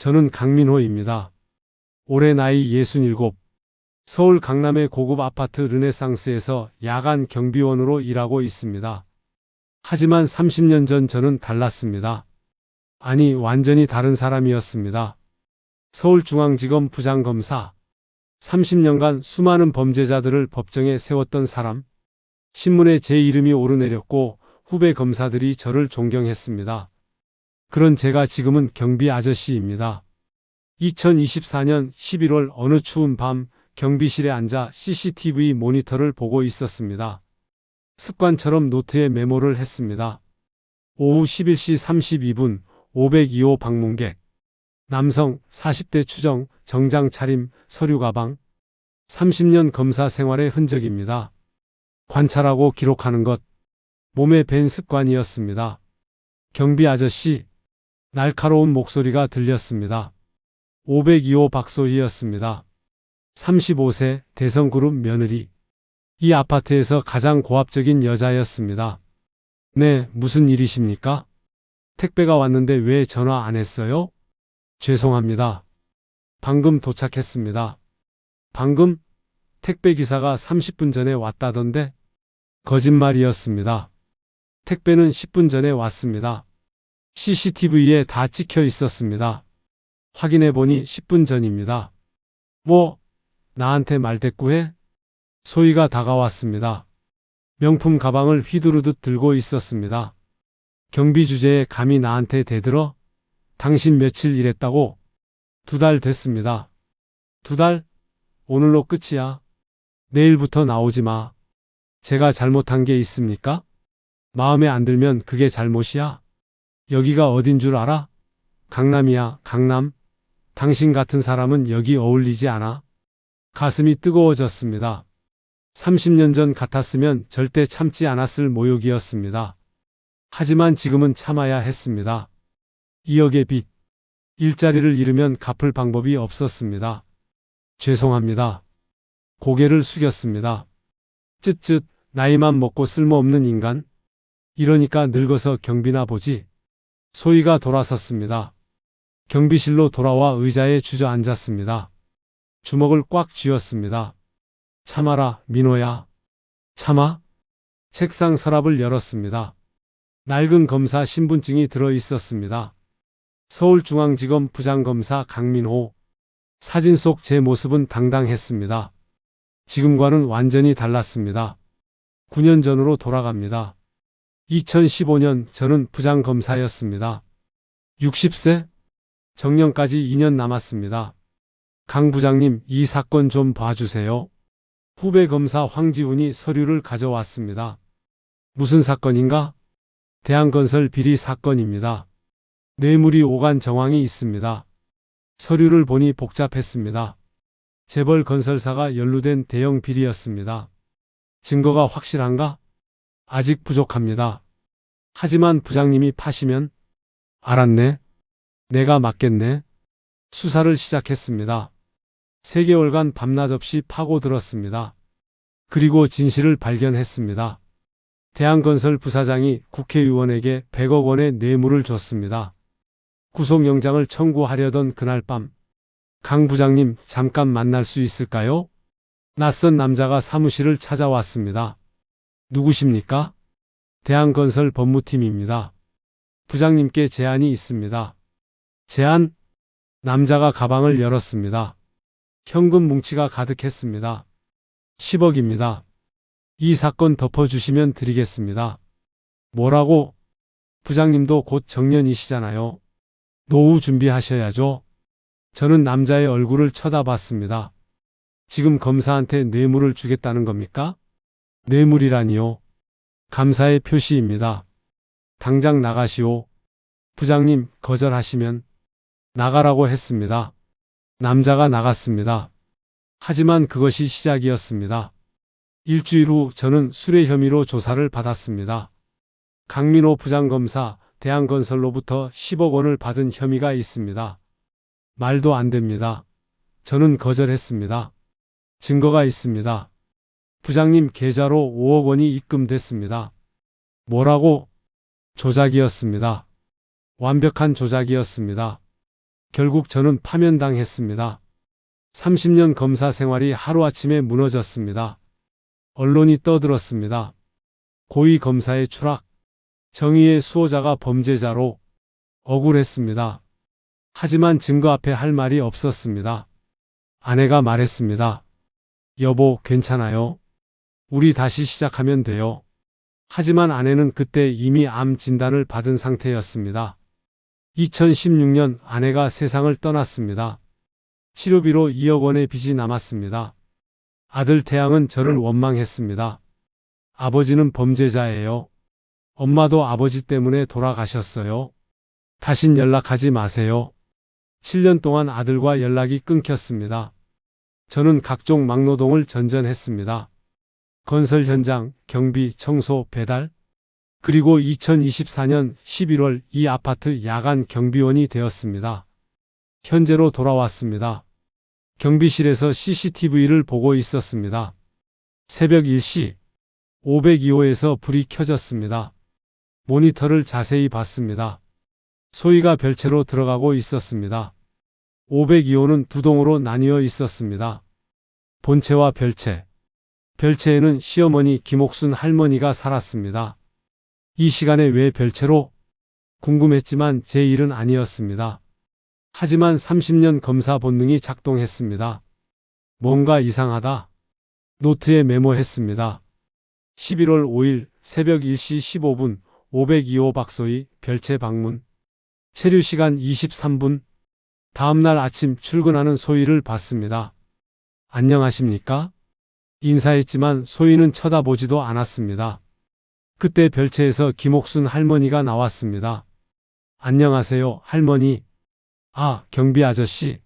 저는 강민호입니다. 올해 나이 67, 서울 강남의 고급 아파트 르네상스에서 야간 경비원으로 일하고 있습니다. 하지만 30년 전 저는 달랐습니다. 아니, 완전히 다른 사람이었습니다. 서울중앙지검 부장검사, 30년간 수많은 범죄자들을 법정에 세웠던 사람, 신문에 제 이름이 오르내렸고 후배 검사들이 저를 존경했습니다. 그런 제가 지금은 경비 아저씨입니다. 2024년 11월 어느 추운 밤 경비실에 앉아 CCTV 모니터를 보고 있었습니다. 습관처럼 노트에 메모를 했습니다. 오후 11시 32분 502호 방문객. 남성 40대 추정 정장 차림 서류 가방. 30년 검사 생활의 흔적입니다. 관찰하고 기록하는 것. 몸에 밴 습관이었습니다. 경비 아저씨. 날카로운 목소리가 들렸습니다. 502호 박소희였습니다. 35세 대성그룹 며느리. 이 아파트에서 가장 고압적인 여자였습니다. 네, 무슨 일이십니까? 택배가 왔는데 왜 전화 안 했어요? 죄송합니다. 방금 도착했습니다. 방금? 택배 기사가 30분 전에 왔다던데? 거짓말이었습니다. 택배는 10분 전에 왔습니다. CCTV에 다 찍혀 있었습니다. 확인해 보니 10분 전입니다. 뭐? 나한테 말대꾸해? 소희가 다가왔습니다. 명품 가방을 휘두르듯 들고 있었습니다. 경비 주제에 감히 나한테 대들어? 당신 며칠 일했다고? 2달 됐습니다. 2달? 오늘로 끝이야. 내일부터 나오지 마. 제가 잘못한 게 있습니까? 마음에 안 들면 그게 잘못이야. 여기가 어딘 줄 알아? 강남이야, 강남. 당신 같은 사람은 여기 어울리지 않아. 가슴이 뜨거워졌습니다. 30년 전 같았으면 절대 참지 않았을 모욕이었습니다. 하지만 지금은 참아야 했습니다. 2억의 빚. 일자리를 잃으면 갚을 방법이 없었습니다. 죄송합니다. 고개를 숙였습니다. 쯧쯧, 나이만 먹고 쓸모없는 인간. 이러니까 늙어서 경비나 보지. 소희가 돌아섰습니다. 경비실로 돌아와 의자에 주저앉았습니다. 주먹을 꽉 쥐었습니다. 참아라, 민호야. 참아? 책상 서랍을 열었습니다. 낡은 검사 신분증이 들어 있었습니다. 서울중앙지검 부장검사 강민호. 사진 속 제 모습은 당당했습니다. 지금과는 완전히 달랐습니다. 9년 전으로 돌아갑니다. 2015년 저는 부장검사였습니다. 60세? 정년까지 2년 남았습니다. 강 부장님, 이 사건 좀 봐주세요. 후배 검사 황지훈이 서류를 가져왔습니다. 무슨 사건인가? 대한건설 비리 사건입니다. 뇌물이 오간 정황이 있습니다. 서류를 보니 복잡했습니다. 재벌 건설사가 연루된 대형 비리였습니다. 증거가 확실한가? 아직 부족합니다. 하지만 부장님이 파시면? 알았네. 내가 맡겠네. 수사를 시작했습니다. 3개월간 밤낮 없이 파고들었습니다. 그리고 진실을 발견했습니다. 대한건설 부사장이 국회의원에게 100억 원의 뇌물을 줬습니다. 구속영장을 청구하려던 그날 밤, 강 부장님, 잠깐 만날 수 있을까요? 낯선 남자가 사무실을 찾아왔습니다. 누구십니까? 대한건설 법무팀입니다. 부장님께 제안이 있습니다. 제안? 남자가 가방을 열었습니다. 현금 뭉치가 가득했습니다. 10억입니다. 이 사건 덮어주시면 드리겠습니다. 뭐라고? 부장님도 곧 정년이시잖아요. 노후 준비하셔야죠. 저는 남자의 얼굴을 쳐다봤습니다. 지금 검사한테 뇌물을 주겠다는 겁니까? 뇌물이라니요. 감사의 표시입니다. 당장 나가시오. 부장님, 거절하시면 나가라고 했습니다. 남자가 나갔습니다. 하지만 그것이 시작이었습니다. 일주일 후 저는 술의 혐의로 조사를 받았습니다. 강민호 부장검사, 대한건설로부터 10억 원을 받은 혐의가 있습니다. 말도 안 됩니다. 저는 거절했습니다. 증거가 있습니다. 부장님 계좌로 5억 원이 입금됐습니다. 뭐라고? 조작이었습니다. 완벽한 조작이었습니다. 결국 저는 파면당했습니다. 30년 검사 생활이 하루아침에 무너졌습니다. 언론이 떠들었습니다. 고위 검사의 추락, 정의의 수호자가 범죄자로 억울했습니다. 하지만 증거 앞에 할 말이 없었습니다. 아내가 말했습니다. 여보, 괜찮아요. 우리 다시 시작하면 돼요. 하지만 아내는 그때 이미 암 진단을 받은 상태였습니다. 2016년 아내가 세상을 떠났습니다. 치료비로 2억 원의 빚이 남았습니다. 아들 태양은 저를 원망했습니다. 아버지는 범죄자예요. 엄마도 아버지 때문에 돌아가셨어요. 다신 연락하지 마세요. 7년 동안 아들과 연락이 끊겼습니다. 저는 각종 막노동을 전전했습니다. 건설 현장, 경비, 청소, 배달, 그리고 2024년 11월 이 아파트 야간 경비원이 되었습니다. 현재로 돌아왔습니다. 경비실에서 CCTV를 보고 있었습니다. 새벽 1시 502호에서 불이 켜졌습니다. 모니터를 자세히 봤습니다. 소위가 별채로 들어가고 있었습니다. 502호는 두 동으로 나뉘어 있었습니다. 본체와 별채. 별채에는 시어머니 김옥순 할머니가 살았습니다. 이 시간에 왜 별채로? 궁금했지만 제 일은 아니었습니다. 하지만 30년 검사 본능이 작동했습니다. 뭔가 이상하다. 노트에 메모했습니다. 11월 5일 새벽 1시 15분 502호 박소희 별채 방문. 체류 시간 23분. 다음날 아침 출근하는 소희를 봤습니다. 안녕하십니까? 인사했지만 소희는 쳐다보지도 않았습니다. 그때 별채에서 김옥순 할머니가 나왔습니다. 안녕하세요, 할머니. 아, 경비 아저씨.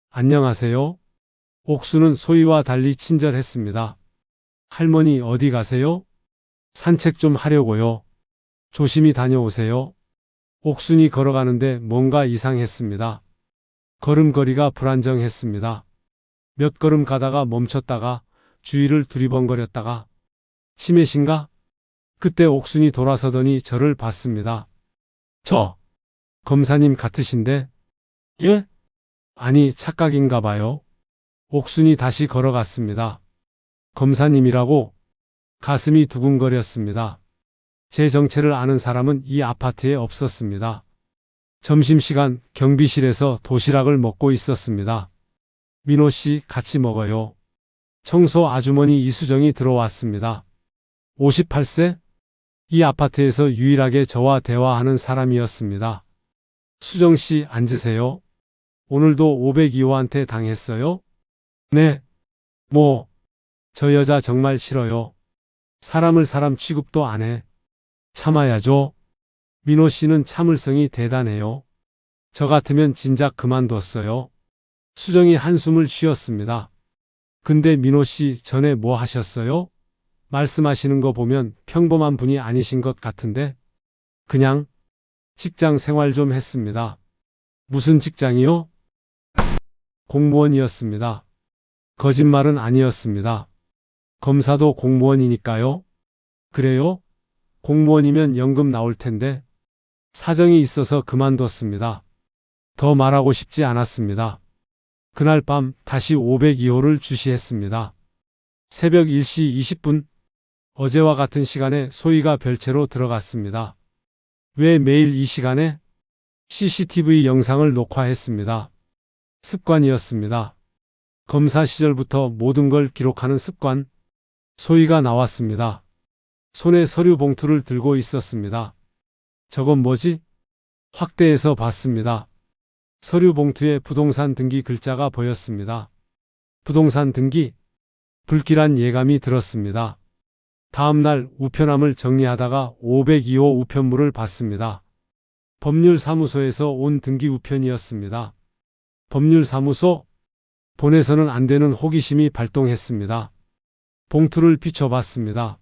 안녕하세요. 옥수는 소희와 달리 친절했습니다. 할머니 어디 가세요? 산책 좀 하려고요. 조심히 다녀오세요. 옥순이 걸어가는데 뭔가 이상했습니다. 걸음걸이가 불안정했습니다. 몇 걸음 가다가 멈췄다가 주위를 두리번거렸다가 치매신가? 그때 옥순이 돌아서더니 저를 봤습니다. 저 검사님 같으신데? 예? 아니 착각인가 봐요. 옥순이 다시 걸어갔습니다. 검사님이라고? 가슴이 두근거렸습니다. 제 정체를 아는 사람은 이 아파트에 없었습니다. 점심시간 경비실에서 도시락을 먹고 있었습니다. 민호 씨 같이 먹어요. 청소 아주머니 이수정이 들어왔습니다. 58세? 이 아파트에서 유일하게 저와 대화하는 사람이었습니다. 수정 씨 앉으세요. 오늘도 502호한테 당했어요? 네. 뭐, 저 여자 정말 싫어요. 사람을 사람 취급도 안 해. 참아야죠. 민호 씨는 참을성이 대단해요. 저 같으면 진작 그만뒀어요. 수정이 한숨을 쉬었습니다. 근데 민호 씨 전에 뭐 하셨어요? 말씀하시는 거 보면 평범한 분이 아니신 것 같은데? 그냥 직장 생활 좀 했습니다. 무슨 직장이요? 공무원이었습니다. 거짓말은 아니었습니다. 검사도 공무원이니까요. 그래요? 공무원이면 연금 나올 텐데. 사정이 있어서 그만뒀습니다. 더 말하고 싶지 않았습니다. 그날 밤 다시 502호를 주시했습니다. 새벽 1시 20분. 어제와 같은 시간에 소희가 별채로 들어갔습니다. 왜 매일 이 시간에? CCTV 영상을 녹화했습니다. 습관이었습니다. 검사 시절부터 모든 걸 기록하는 습관. 소희가 나왔습니다. 손에 서류 봉투를 들고 있었습니다. 저건 뭐지? 확대해서 봤습니다. 서류 봉투에 부동산 등기 글자가 보였습니다. 부동산 등기? 불길한 예감이 들었습니다. 다음날 우편함을 정리하다가 502호 우편물을 봤습니다. 법률사무소에서 온 등기 우편이었습니다. 법률사무소? 보내서는 안 되는 호기심이 발동했습니다. 봉투를 비춰봤습니다.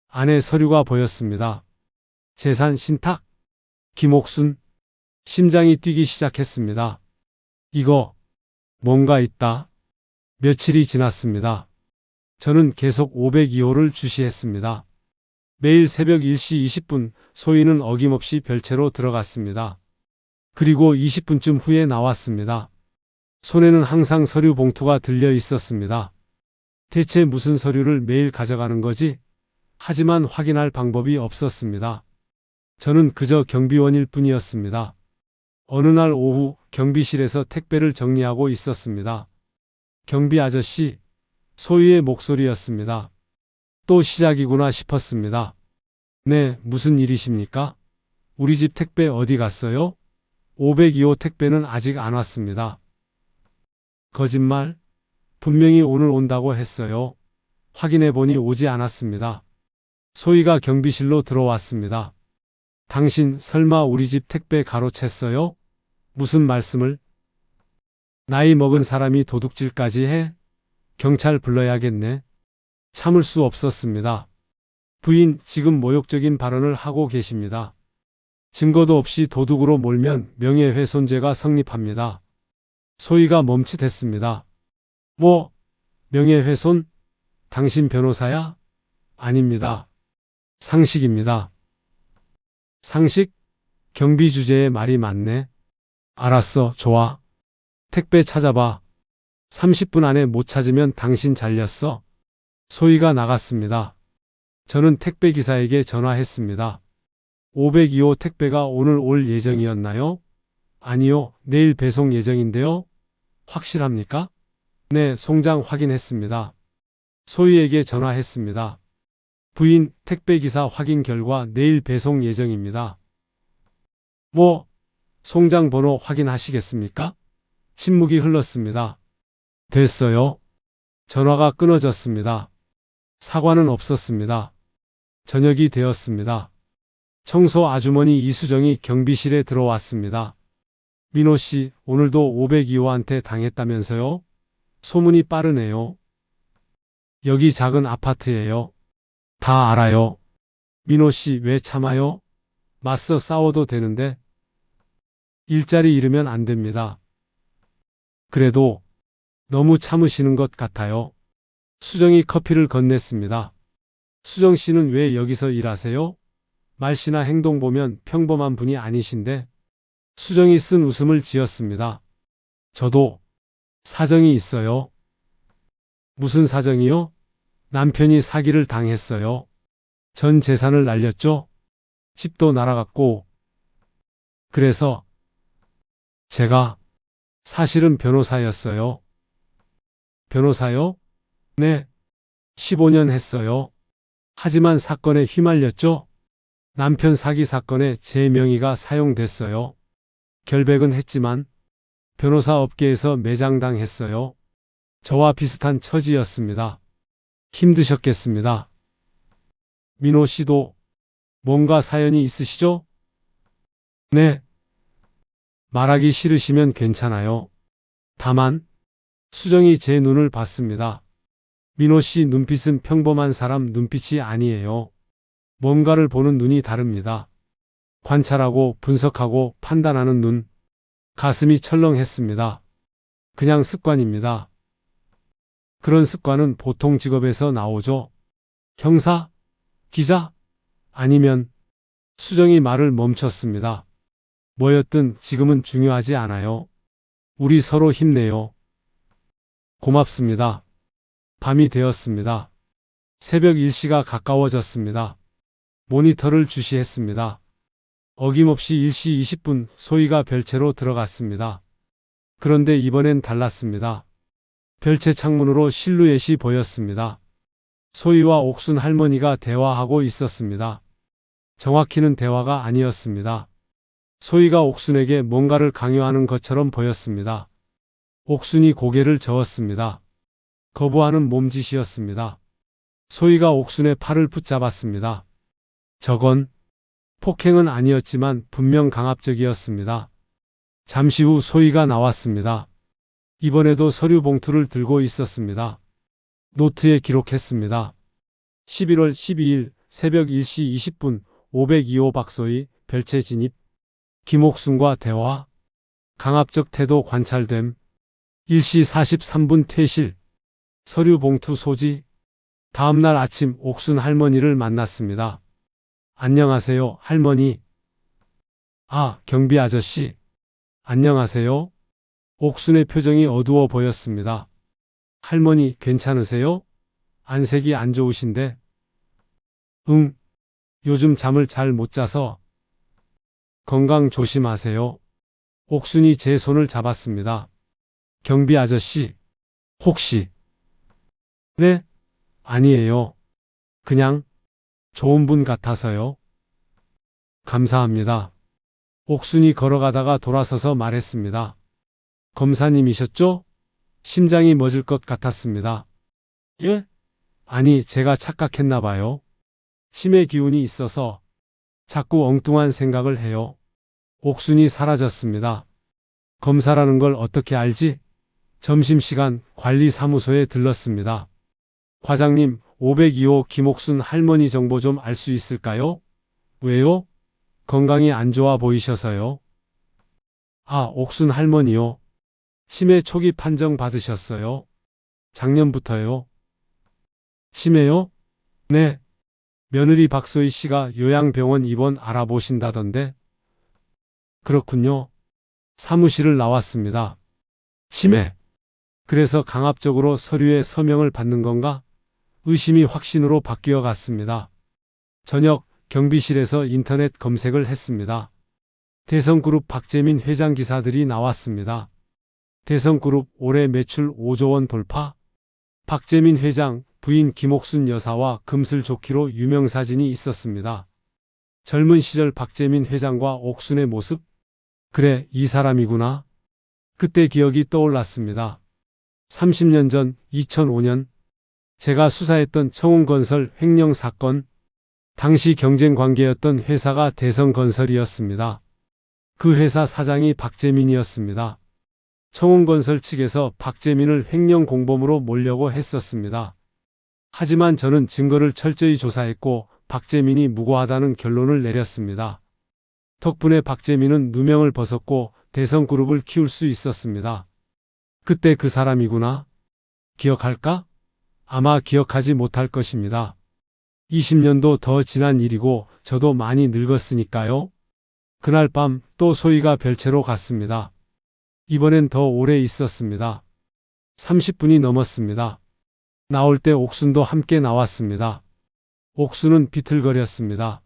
안에 서류가 보였습니다. 재산 신탁? 김옥순? 심장이 뛰기 시작했습니다. 이거 뭔가 있다. 며칠이 지났습니다. 저는 계속 502호를 주시했습니다. 매일 새벽 1시 20분 소희는 어김없이 별채로 들어갔습니다. 그리고 20분쯤 후에 나왔습니다. 손에는 항상 서류 봉투가 들려 있었습니다. 대체 무슨 서류를 매일 가져가는 거지? 하지만 확인할 방법이 없었습니다. 저는 그저 경비원일 뿐이었습니다. 어느 날 오후 경비실에서 택배를 정리하고 있었습니다. 경비 아저씨, 소희의 목소리였습니다. 또 시작이구나 싶었습니다. 네, 무슨 일이십니까? 우리 집 택배 어디 갔어요? 502호 택배는 아직 안 왔습니다. 거짓말? 분명히 오늘 온다고 했어요. 확인해 보니 오지 않았습니다. 소희가 경비실로 들어왔습니다. 당신 설마 우리 집 택배 가로챘어요? 무슨 말씀을? 나이 먹은 사람이 도둑질까지 해? 경찰 불러야겠네. 참을 수 없었습니다. 부인, 지금 모욕적인 발언을 하고 계십니다. 증거도 없이 도둑으로 몰면 명예훼손죄가 성립합니다. 소희가 멈칫했습니다. 뭐? 명예훼손? 당신 변호사야? 아닙니다. 상식입니다. 상식? 경비 주제에 말이 많네. 알았어, 좋아. 택배 찾아봐. 30분 안에 못 찾으면 당신 잘렸어. 소희가 나갔습니다. 저는 택배 기사에게 전화했습니다. 502호 택배가 오늘 올 예정이었나요? 아니요, 내일 배송 예정인데요. 확실합니까? 네, 송장 확인했습니다. 소희에게 전화했습니다. 부인, 택배 기사 확인 결과 내일 배송 예정입니다. 뭐? 송장 번호 확인하시겠습니까? 침묵이 흘렀습니다. 됐어요. 전화가 끊어졌습니다. 사과는 없었습니다. 저녁이 되었습니다. 청소 아주머니 이수정이 경비실에 들어왔습니다. 민호 씨, 오늘도 502호한테 당했다면서요? 소문이 빠르네요. 여기 작은 아파트예요. 다 알아요. 민호 씨, 왜 참아요? 맞서 싸워도 되는데. 일자리 잃으면 안 됩니다. 그래도 너무 참으시는 것 같아요. 수정이 커피를 건넸습니다. 수정 씨는 왜 여기서 일하세요? 말씨나 행동 보면 평범한 분이 아니신데. 수정이 쓴 웃음을 지었습니다. 저도 사정이 있어요. 무슨 사정이요? 남편이 사기를 당했어요. 전 재산을 날렸죠? 집도 날아갔고. 그래서 제가 사실은 변호사였어요. 변호사요? 네. 15년 했어요. 하지만 사건에 휘말렸죠? 남편 사기 사건에 제 명의가 사용됐어요. 결백은 했지만 변호사 업계에서 매장당했어요. 저와 비슷한 처지였습니다. 힘드셨겠습니다. 민호 씨도 뭔가 사연이 있으시죠? 네. 말하기 싫으시면 괜찮아요. 다만 수정이 제 눈을 봤습니다. 민호 씨 눈빛은 평범한 사람 눈빛이 아니에요. 뭔가를 보는 눈이 다릅니다. 관찰하고 분석하고 판단하는 눈. 가슴이 철렁했습니다. 그냥 습관입니다. 그런 습관은 보통 직업에서 나오죠. 형사? 기자? 아니면 수정이 말을 멈췄습니다. 뭐였든 지금은 중요하지 않아요. 우리 서로 힘내요. 고맙습니다. 밤이 되었습니다. 새벽 1시가 가까워졌습니다. 모니터를 주시했습니다. 어김없이 1시 20분 소희가 별채로 들어갔습니다. 그런데 이번엔 달랐습니다. 별채 창문으로 실루엣이 보였습니다. 소희와 옥순 할머니가 대화하고 있었습니다. 정확히는 대화가 아니었습니다. 소희가 옥순에게 뭔가를 강요하는 것처럼 보였습니다. 옥순이 고개를 저었습니다. 거부하는 몸짓이었습니다. 소희가 옥순의 팔을 붙잡았습니다. 저건 폭행은 아니었지만 분명 강압적이었습니다. 잠시 후 소희가 나왔습니다. 이번에도 서류 봉투를 들고 있었습니다. 노트에 기록했습니다. 11월 12일 새벽 1시 20분 502호 박소희 별채 진입. 김옥순과 대화. 강압적 태도 관찰됨. 1시 43분 퇴실. 서류 봉투 소지. 다음날 아침 옥순 할머니를 만났습니다. 안녕하세요, 할머니. 아, 경비 아저씨. 안녕하세요. 옥순의 표정이 어두워 보였습니다. 할머니 괜찮으세요? 안색이 안 좋으신데. 응, 요즘 잠을 잘 못 자서. 건강 조심하세요. 옥순이 제 손을 잡았습니다. 경비 아저씨, 혹시. 네? 아니에요. 그냥 좋은 분 같아서요. 감사합니다. 옥순이 걸어가다가 돌아서서 말했습니다. 검사님이셨죠? 심장이 멎을 것 같았습니다. 예? 아니, 제가 착각했나 봐요. 치매 기운이 있어서 자꾸 엉뚱한 생각을 해요. 옥순이 사라졌습니다. 검사라는 걸 어떻게 알지? 점심시간 관리사무소에 들렀습니다. 과장님, 502호 김옥순 할머니 정보 좀 알 수 있을까요? 왜요? 건강이 안 좋아 보이셔서요. 아, 옥순 할머니요. 치매 초기 판정 받으셨어요. 작년부터요. 치매요? 네. 며느리 박소희 씨가 요양병원 입원 알아보신다던데. 그렇군요. 사무실을 나왔습니다. 치매. 그래서 강압적으로 서류에 서명을 받는 건가? 의심이 확신으로 바뀌어 갔습니다. 저녁 경비실에서 인터넷 검색을 했습니다. 대성그룹 박재민 회장 기사들이 나왔습니다. 대성그룹 올해 매출 5조 원 돌파? 박재민 회장, 부인 김옥순 여사와 금슬 좋기로 유명사진이 있었습니다. 젊은 시절 박재민 회장과 옥순의 모습? 그래, 이 사람이구나. 그때 기억이 떠올랐습니다. 30년 전 2005년 제가 수사했던 청운건설 횡령 사건, 당시 경쟁 관계였던 회사가 대성건설이었습니다. 그 회사 사장이 박재민이었습니다. 청운건설 측에서 박재민을 횡령 공범으로 몰려고 했었습니다. 하지만 저는 증거를 철저히 조사했고 박재민이 무고하다는 결론을 내렸습니다. 덕분에 박재민은 누명을 벗었고 대성그룹을 키울 수 있었습니다. 그때 그 사람이구나. 기억할까? 아마 기억하지 못할 것입니다. 20년도 더 지난 일이고 저도 많이 늙었으니까요. 그날 밤 또 소희가 별채로 갔습니다. 이번엔 더 오래 있었습니다. 30분이 넘었습니다. 나올 때 옥순도 함께 나왔습니다. 옥순은 비틀거렸습니다.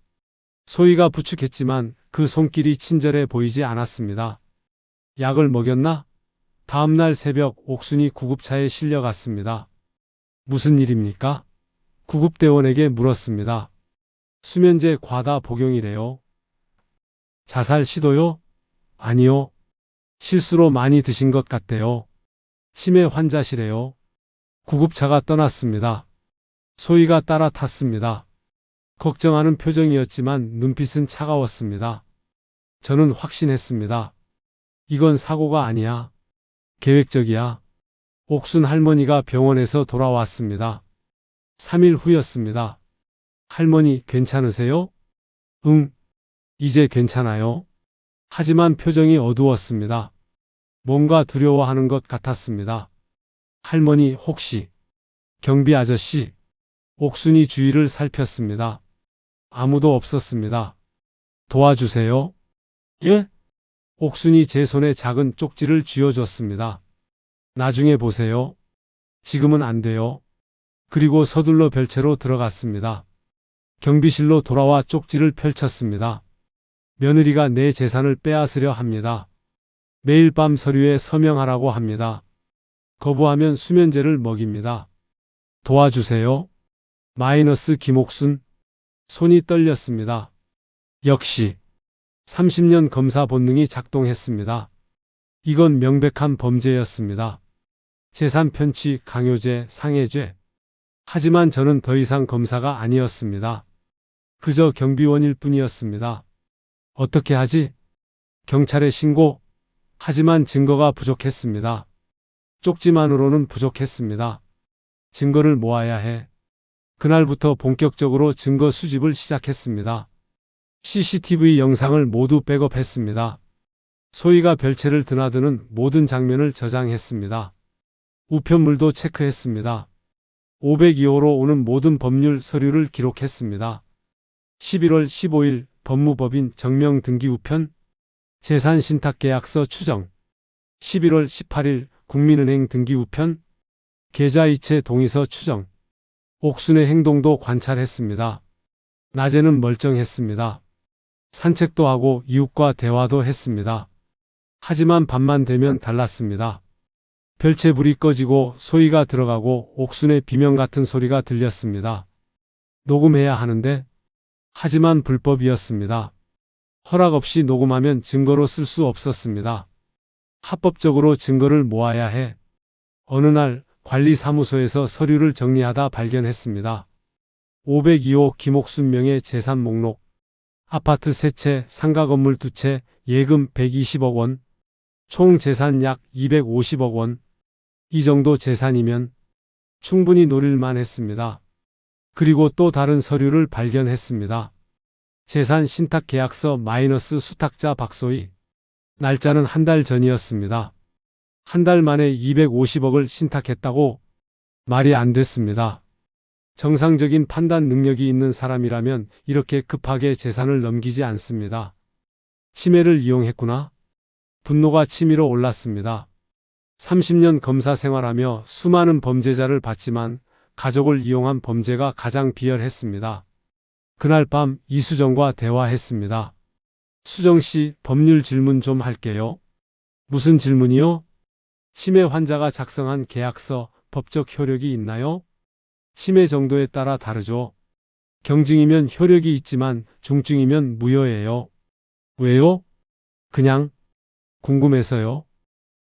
소희가 부축했지만 그 손길이 친절해 보이지 않았습니다. 약을 먹였나? 다음날 새벽 옥순이 구급차에 실려갔습니다. 무슨 일입니까? 구급대원에게 물었습니다. 수면제 과다 복용이래요. 자살 시도요? 아니요. 실수로 많이 드신 것 같대요. 치매 환자시래요. 구급차가 떠났습니다. 소희가 따라 탔습니다. 걱정하는 표정이었지만 눈빛은 차가웠습니다. 저는 확신했습니다. 이건 사고가 아니야. 계획적이야. 옥순 할머니가 병원에서 돌아왔습니다. 3일 후였습니다. 할머니 괜찮으세요? 응, 이제 괜찮아요. 하지만 표정이 어두웠습니다. 뭔가 두려워하는 것 같았습니다. 할머니 혹시 경비 아저씨? 옥순이 주위를 살폈습니다. 아무도 없었습니다. 도와주세요. 예? 옥순이 제 손에 작은 쪽지를 쥐어줬습니다. 나중에 보세요. 지금은 안 돼요. 그리고 서둘러 별채로 들어갔습니다. 경비실로 돌아와 쪽지를 펼쳤습니다. 며느리가 내 재산을 빼앗으려 합니다. 매일 밤 서류에 서명하라고 합니다. 거부하면 수면제를 먹입니다. 도와주세요. 마이너스 김옥순. 손이 떨렸습니다. 역시 30년 검사 본능이 작동했습니다. 이건 명백한 범죄였습니다. 재산 편취, 강요죄, 상해죄. 하지만 저는 더 이상 검사가 아니었습니다. 그저 경비원일 뿐이었습니다. 어떻게 하지? 경찰에 신고? 하지만 증거가 부족했습니다. 쪽지만으로는 부족했습니다. 증거를 모아야 해. 그날부터 본격적으로 증거 수집을 시작했습니다. CCTV 영상을 모두 백업했습니다. 소희가 별채를 드나드는 모든 장면을 저장했습니다. 우편물도 체크했습니다. 502호로 오는 모든 법률 서류를 기록했습니다. 11월 15일 법무법인 정명 등기 우편, 재산 신탁계약서 추정. 11월 18일 국민은행 등기 우편. 계좌이체 동의서 추정. 옥순의 행동도 관찰했습니다. 낮에는 멀쩡했습니다. 산책도 하고 이웃과 대화도 했습니다. 하지만 밤만 되면 달랐습니다. 별채불이 꺼지고 소희가 들어가고 옥순의 비명 같은 소리가 들렸습니다. 녹음해야 하는데, 하지만 불법이었습니다. 허락 없이 녹음하면 증거로 쓸 수 없었습니다. 합법적으로 증거를 모아야 해. 어느 날 관리사무소에서 서류를 정리하다 발견했습니다. 502호 김옥순 명의 재산 목록. 아파트 3채, 상가 건물 2채, 예금 120억 원, 총 재산 약 250억 원. 이 정도 재산이면 충분히 노릴만 했습니다. 그리고 또 다른 서류를 발견했습니다. 재산 신탁 계약서 마이너스 수탁자 박소희. 날짜는 한 달 전이었습니다. 한 달 만에 250억을 신탁했다고? 말이 안 됐습니다. 정상적인 판단 능력이 있는 사람이라면 이렇게 급하게 재산을 넘기지 않습니다. 치매를 이용했구나. 분노가 치밀어 올랐습니다. 30년 검사 생활하며 수많은 범죄자를 봤지만 가족을 이용한 범죄가 가장 비열했습니다. 그날 밤 이수정과 대화했습니다. 수정 씨, 법률 질문 좀 할게요. 무슨 질문이요? 치매 환자가 작성한 계약서, 법적 효력이 있나요? 치매 정도에 따라 다르죠. 경증이면 효력이 있지만 중증이면 무효예요. 왜요? 그냥 궁금해서요.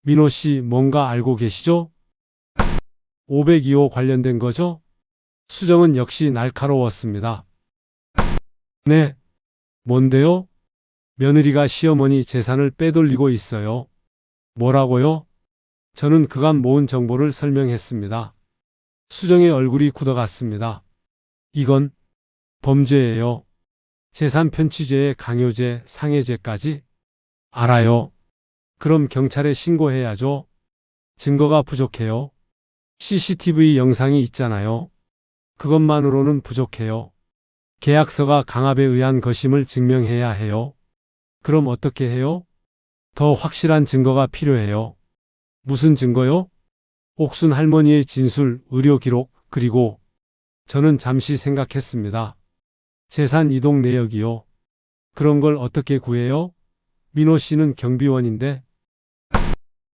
민호 씨 뭔가 알고 계시죠? 502호 관련된 거죠? 수정은 역시 날카로웠습니다. 네. 뭔데요? 며느리가 시어머니 재산을 빼돌리고 있어요. 뭐라고요? 저는 그간 모은 정보를 설명했습니다. 수정의 얼굴이 굳어갔습니다. 이건 범죄예요. 재산 편취죄에 강요죄, 상해죄까지? 알아요. 그럼 경찰에 신고해야죠. 증거가 부족해요. CCTV 영상이 있잖아요. 그것만으로는 부족해요. 계약서가 강압에 의한 것임을 증명해야 해요. 그럼 어떻게 해요? 더 확실한 증거가 필요해요. 무슨 증거요? 옥순 할머니의 진술, 의료 기록, 그리고 저는 잠시 생각했습니다. 재산 이동 내역이요. 그런 걸 어떻게 구해요? 민호 씨는 경비원인데.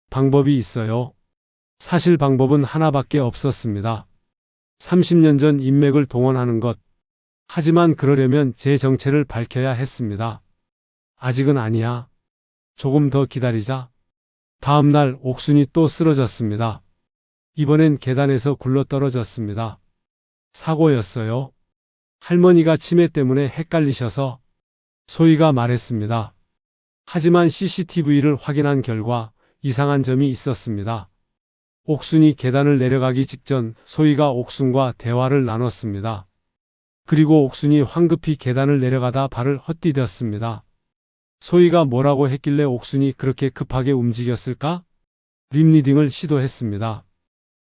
방법이 있어요. 사실 방법은 하나밖에 없었습니다. 30년 전 인맥을 동원하는 것. 하지만 그러려면 제 정체를 밝혀야 했습니다. 아직은 아니야. 조금 더 기다리자. 다음 날 옥순이 또 쓰러졌습니다. 이번엔 계단에서 굴러떨어졌습니다. 사고였어요. 할머니가 치매 때문에 헷갈리셔서. 소희가 말했습니다. 하지만 CCTV를 확인한 결과 이상한 점이 있었습니다. 옥순이 계단을 내려가기 직전 소희가 옥순과 대화를 나눴습니다. 그리고 옥순이 황급히 계단을 내려가다 발을 헛디뎠습니다. 소희가 뭐라고 했길래 옥순이 그렇게 급하게 움직였을까? 립리딩을 시도했습니다.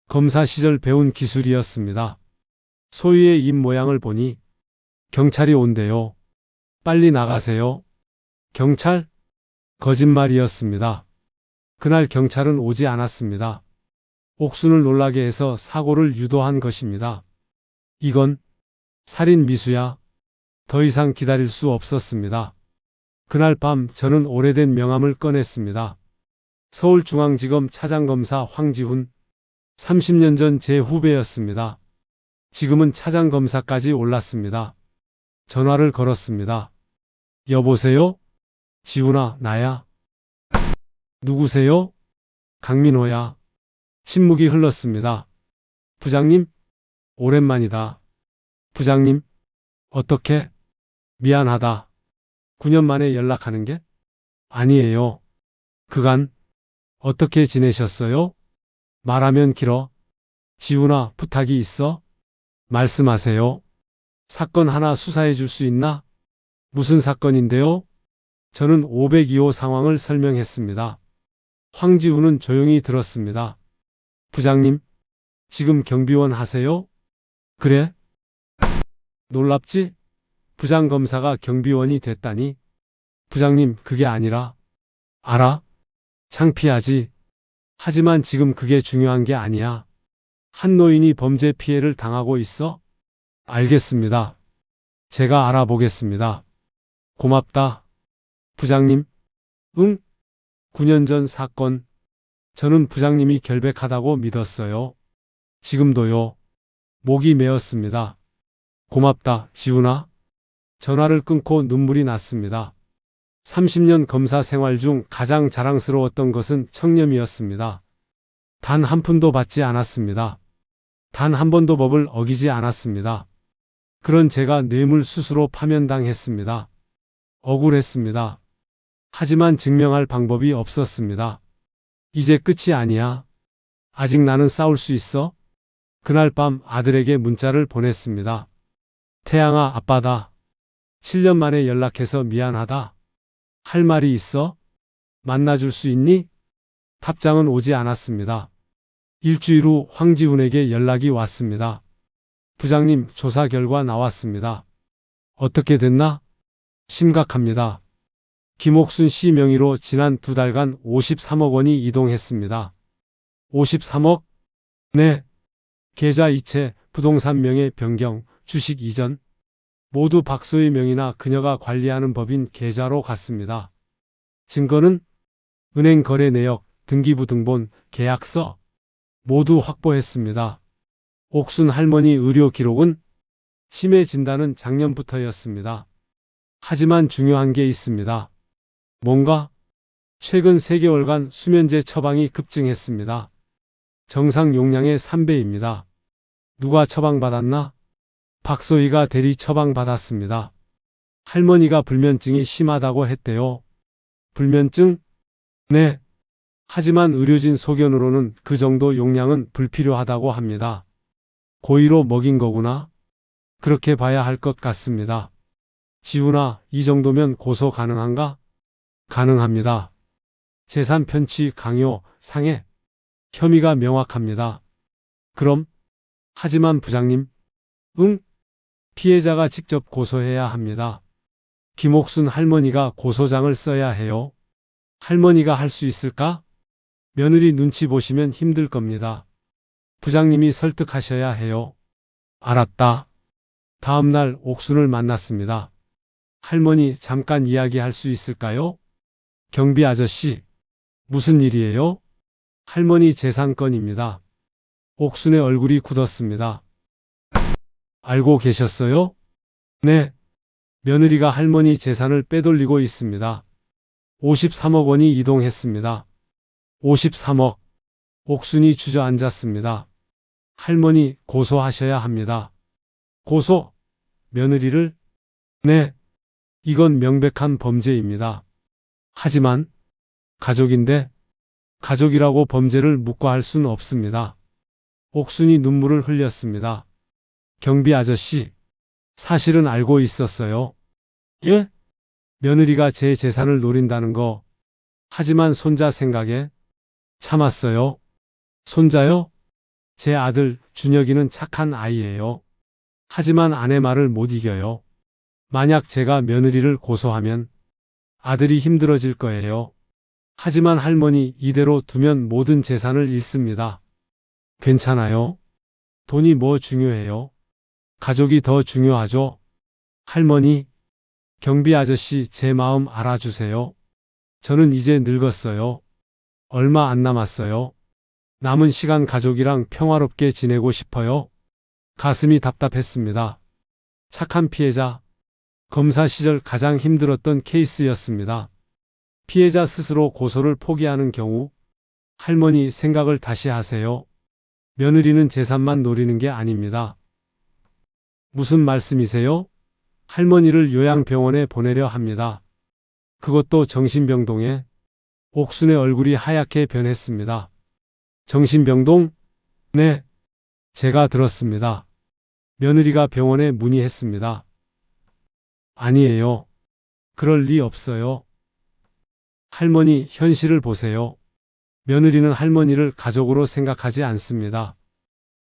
검사 시절 배운 기술이었습니다. 소희의 입 모양을 보니 경찰이 온대요. 빨리 나가세요. 경찰? 거짓말이었습니다. 그날 경찰은 오지 않았습니다. 옥순을 놀라게 해서 사고를 유도한 것입니다. 이건 살인 미수야. 더 이상 기다릴 수 없었습니다. 그날 밤 저는 오래된 명함을 꺼냈습니다. 서울중앙지검 차장검사 황지훈. 30년 전 제 후배였습니다. 지금은 차장검사까지 올랐습니다. 전화를 걸었습니다. 여보세요? 지훈아, 나야. 누구세요? 강민호야. 침묵이 흘렀습니다. 부장님? 오랜만이다. 부장님? 어떻게? 미안하다. 9년 만에 연락하는 게? 아니에요. 그간 어떻게 지내셨어요? 말하면 길어. 지훈아, 부탁이 있어? 말씀하세요. 사건 하나 수사해 줄 수 있나? 무슨 사건인데요? 저는 502호 상황을 설명했습니다. 황지훈은 조용히 들었습니다. 부장님, 지금 경비원 하세요? 그래? 놀랍지? 부장검사가 경비원이 됐다니? 부장님, 그게 아니라 알아? 창피하지. 하지만 지금 그게 중요한 게 아니야. 한 노인이 범죄 피해를 당하고 있어? 알겠습니다. 제가 알아보겠습니다. 고맙다. 부장님? 응? 9년 전 사건. 저는 부장님이 결백하다고 믿었어요. 지금도요. 목이 메었습니다. 고맙다, 지훈아. 전화를 끊고 눈물이 났습니다. 30년 검사 생활 중 가장 자랑스러웠던 것은 청렴이었습니다. 단 한 푼도 받지 않았습니다. 단 한 번도 법을 어기지 않았습니다. 그런 제가 뇌물 수수로 파면당했습니다. 억울했습니다. 하지만 증명할 방법이 없었습니다. 이제 끝이 아니야. 아직 나는 싸울 수 있어. 그날 밤 아들에게 문자를 보냈습니다. 태양아, 아빠다. 7년 만에 연락해서 미안하다. 할 말이 있어? 만나줄 수 있니? 답장은 오지 않았습니다. 일주일 후 황지훈에게 연락이 왔습니다. 부장님, 조사 결과 나왔습니다. 어떻게 됐나? 심각합니다. 김옥순 씨 명의로 지난 2달간 53억 원이 이동했습니다. 53억? 네. 계좌 이체, 부동산 명의 변경, 주식 이전. 모두 박소희 명의나 그녀가 관리하는 법인 계좌로 갔습니다. 증거는 은행 거래 내역, 등기부 등본, 계약서 모두 확보했습니다. 옥순 할머니 의료 기록은 치매 진단은 작년부터였습니다. 하지만 중요한 게 있습니다. 뭔가? 최근 3개월간 수면제 처방이 급증했습니다. 정상 용량의 3배입니다. 누가 처방받았나? 박소희가 대리 처방받았습니다. 할머니가 불면증이 심하다고 했대요. 불면증? 네. 하지만 의료진 소견으로는 그 정도 용량은 불필요하다고 합니다. 고의로 먹인 거구나? 그렇게 봐야 할 것 같습니다. 지훈아, 이 정도면 고소 가능한가? 가능합니다. 재산 편취, 강요, 상해. 혐의가 명확합니다. 그럼? 하지만 부장님? 응? 피해자가 직접 고소해야 합니다. 김옥순 할머니가 고소장을 써야 해요. 할머니가 할 수 있을까? 며느리 눈치 보시면 힘들 겁니다. 부장님이 설득하셔야 해요. 알았다. 다음 날 옥순을 만났습니다. 할머니, 잠깐 이야기할 수 있을까요? 경비 아저씨, 무슨 일이에요? 할머니 재산 건입니다. 옥순의 얼굴이 굳었습니다. 알고 계셨어요? 네. 며느리가 할머니 재산을 빼돌리고 있습니다. 53억 원이 이동했습니다. 53억. 옥순이 주저앉았습니다. 할머니, 고소하셔야 합니다. 고소? 며느리를? 네. 이건 명백한 범죄입니다. 하지만 가족인데 가족이라고 범죄를 묵과할 순 없습니다. 옥순이 눈물을 흘렸습니다. 경비 아저씨, 사실은 알고 있었어요. 예? 며느리가 제 재산을 노린다는 거. 하지만 손자 생각에 참았어요. 손자요? 제 아들 준혁이는 착한 아이예요. 하지만 아내 말을 못 이겨요. 만약 제가 며느리를 고소하면 아들이 힘들어질 거예요. 하지만 할머니, 이대로 두면 모든 재산을 잃습니다. 괜찮아요? 돈이 뭐 중요해요? 가족이 더 중요하죠? 할머니, 경비 아저씨, 제 마음 알아주세요. 저는 이제 늙었어요. 얼마 안 남았어요. 남은 시간 가족이랑 평화롭게 지내고 싶어요. 가슴이 답답했습니다. 착한 피해자. 검사 시절 가장 힘들었던 케이스였습니다. 피해자 스스로 고소를 포기하는 경우. 할머니, 생각을 다시 하세요. 며느리는 재산만 노리는 게 아닙니다. 무슨 말씀이세요? 할머니를 요양병원에 보내려 합니다. 그것도 정신병동에. 옥순의 얼굴이 하얗게 변했습니다. 정신병동? 네. 제가 들었습니다. 며느리가 병원에 문의했습니다. 아니에요. 그럴 리 없어요. 할머니, 현실을 보세요. 며느리는 할머니를 가족으로 생각하지 않습니다.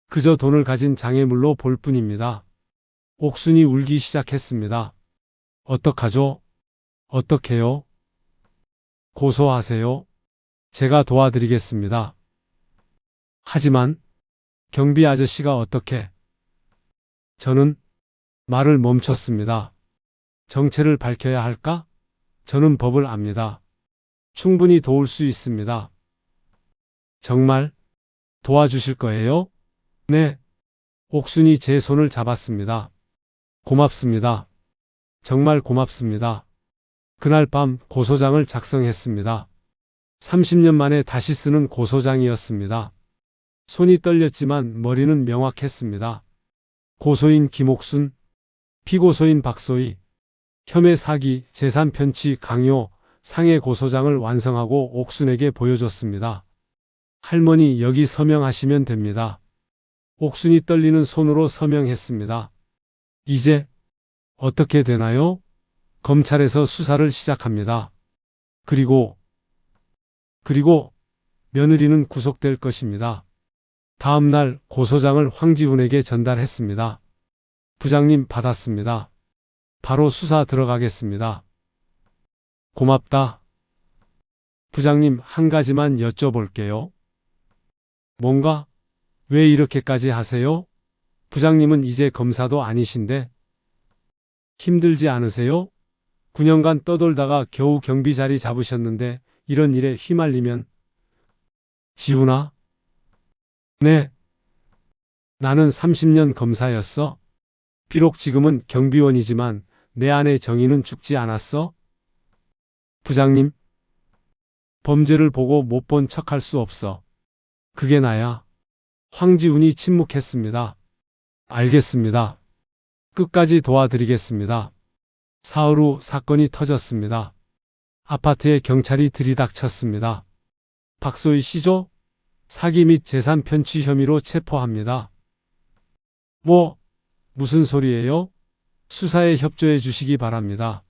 그저 돈을 가진 장애물로 볼 뿐입니다. 옥순이 울기 시작했습니다. 어떡하죠? 어떡해요? 고소하세요. 제가 도와드리겠습니다. 하지만 경비 아저씨가 어떻게? 저는 말을 멈췄습니다. 정체를 밝혀야 할까? 저는 법을 압니다. 충분히 도울 수 있습니다. 정말 도와주실 거예요? 네. 옥순이 제 손을 잡았습니다. 고맙습니다. 정말 고맙습니다. 그날 밤 고소장을 작성했습니다. 30년 만에 다시 쓰는 고소장이었습니다. 손이 떨렸지만 머리는 명확했습니다. 고소인 김옥순, 피고소인 박소희, 혐의 사기, 재산 편취, 강요, 상해 고소장을 완성하고 옥순에게 보여줬습니다. 할머니, 여기 서명하시면 됩니다. 옥순이 떨리는 손으로 서명했습니다. 이제 어떻게 되나요? 검찰에서 수사를 시작합니다. 그리고 며느리는 구속될 것입니다. 다음 날 고소장을 황지훈에게 전달했습니다. 부장님, 받았습니다. 바로 수사 들어가겠습니다. 고맙다. 부장님, 한 가지만 여쭤볼게요. 뭔가? 왜 이렇게까지 하세요? 부장님은 이제 검사도 아니신데 힘들지 않으세요? 9년간 떠돌다가 겨우 경비 자리 잡으셨는데 이런 일에 휘말리면. 지훈아? 네. 나는 30년 검사였어. 비록 지금은 경비원이지만 내 안의 정의는 죽지 않았어. 부장님, 범죄를 보고 못 본 척할 수 없어. 그게 나야. 황지훈이 침묵했습니다. 알겠습니다. 끝까지 도와드리겠습니다. 사흘 후 사건이 터졌습니다. 아파트에 경찰이 들이닥쳤습니다. 박소희 씨죠? 사기 및 재산 편취 혐의로 체포합니다. 무슨 소리예요? 수사에 협조해 주시기 바랍니다.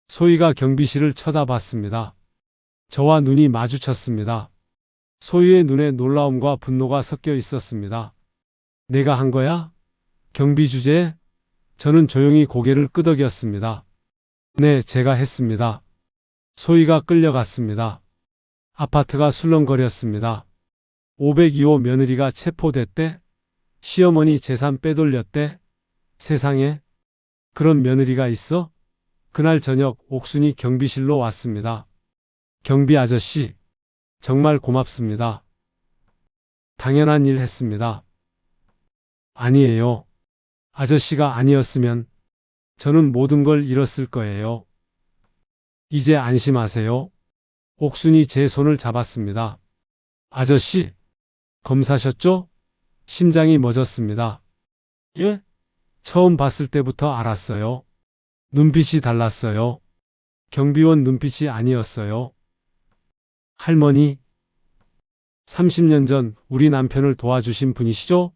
소희가 경비실을 쳐다봤습니다. 저와 눈이 마주쳤습니다. 소희의 눈에 놀라움과 분노가 섞여 있었습니다. 내가 한 거야? 경비 주제에? 저는 조용히 고개를 끄덕였습니다. 네, 제가 했습니다. 소희가 끌려갔습니다. 아파트가 술렁거렸습니다. 502호 며느리가 체포됐대? 시어머니 재산 빼돌렸대? 세상에, 그런 며느리가 있어? 그날 저녁 옥순이 경비실로 왔습니다. 경비 아저씨, 정말 고맙습니다. 당연한 일 했습니다. 아니에요. 아저씨가 아니었으면 저는 모든 걸 잃었을 거예요. 이제 안심하세요. 옥순이 제 손을 잡았습니다. 아저씨, 검사셨죠? 심장이 멎었습니다. 예? 처음 봤을 때부터 알았어요. 눈빛이 달랐어요. 경비원 눈빛이 아니었어요. 할머니, 30년 전 우리 남편을 도와주신 분이시죠?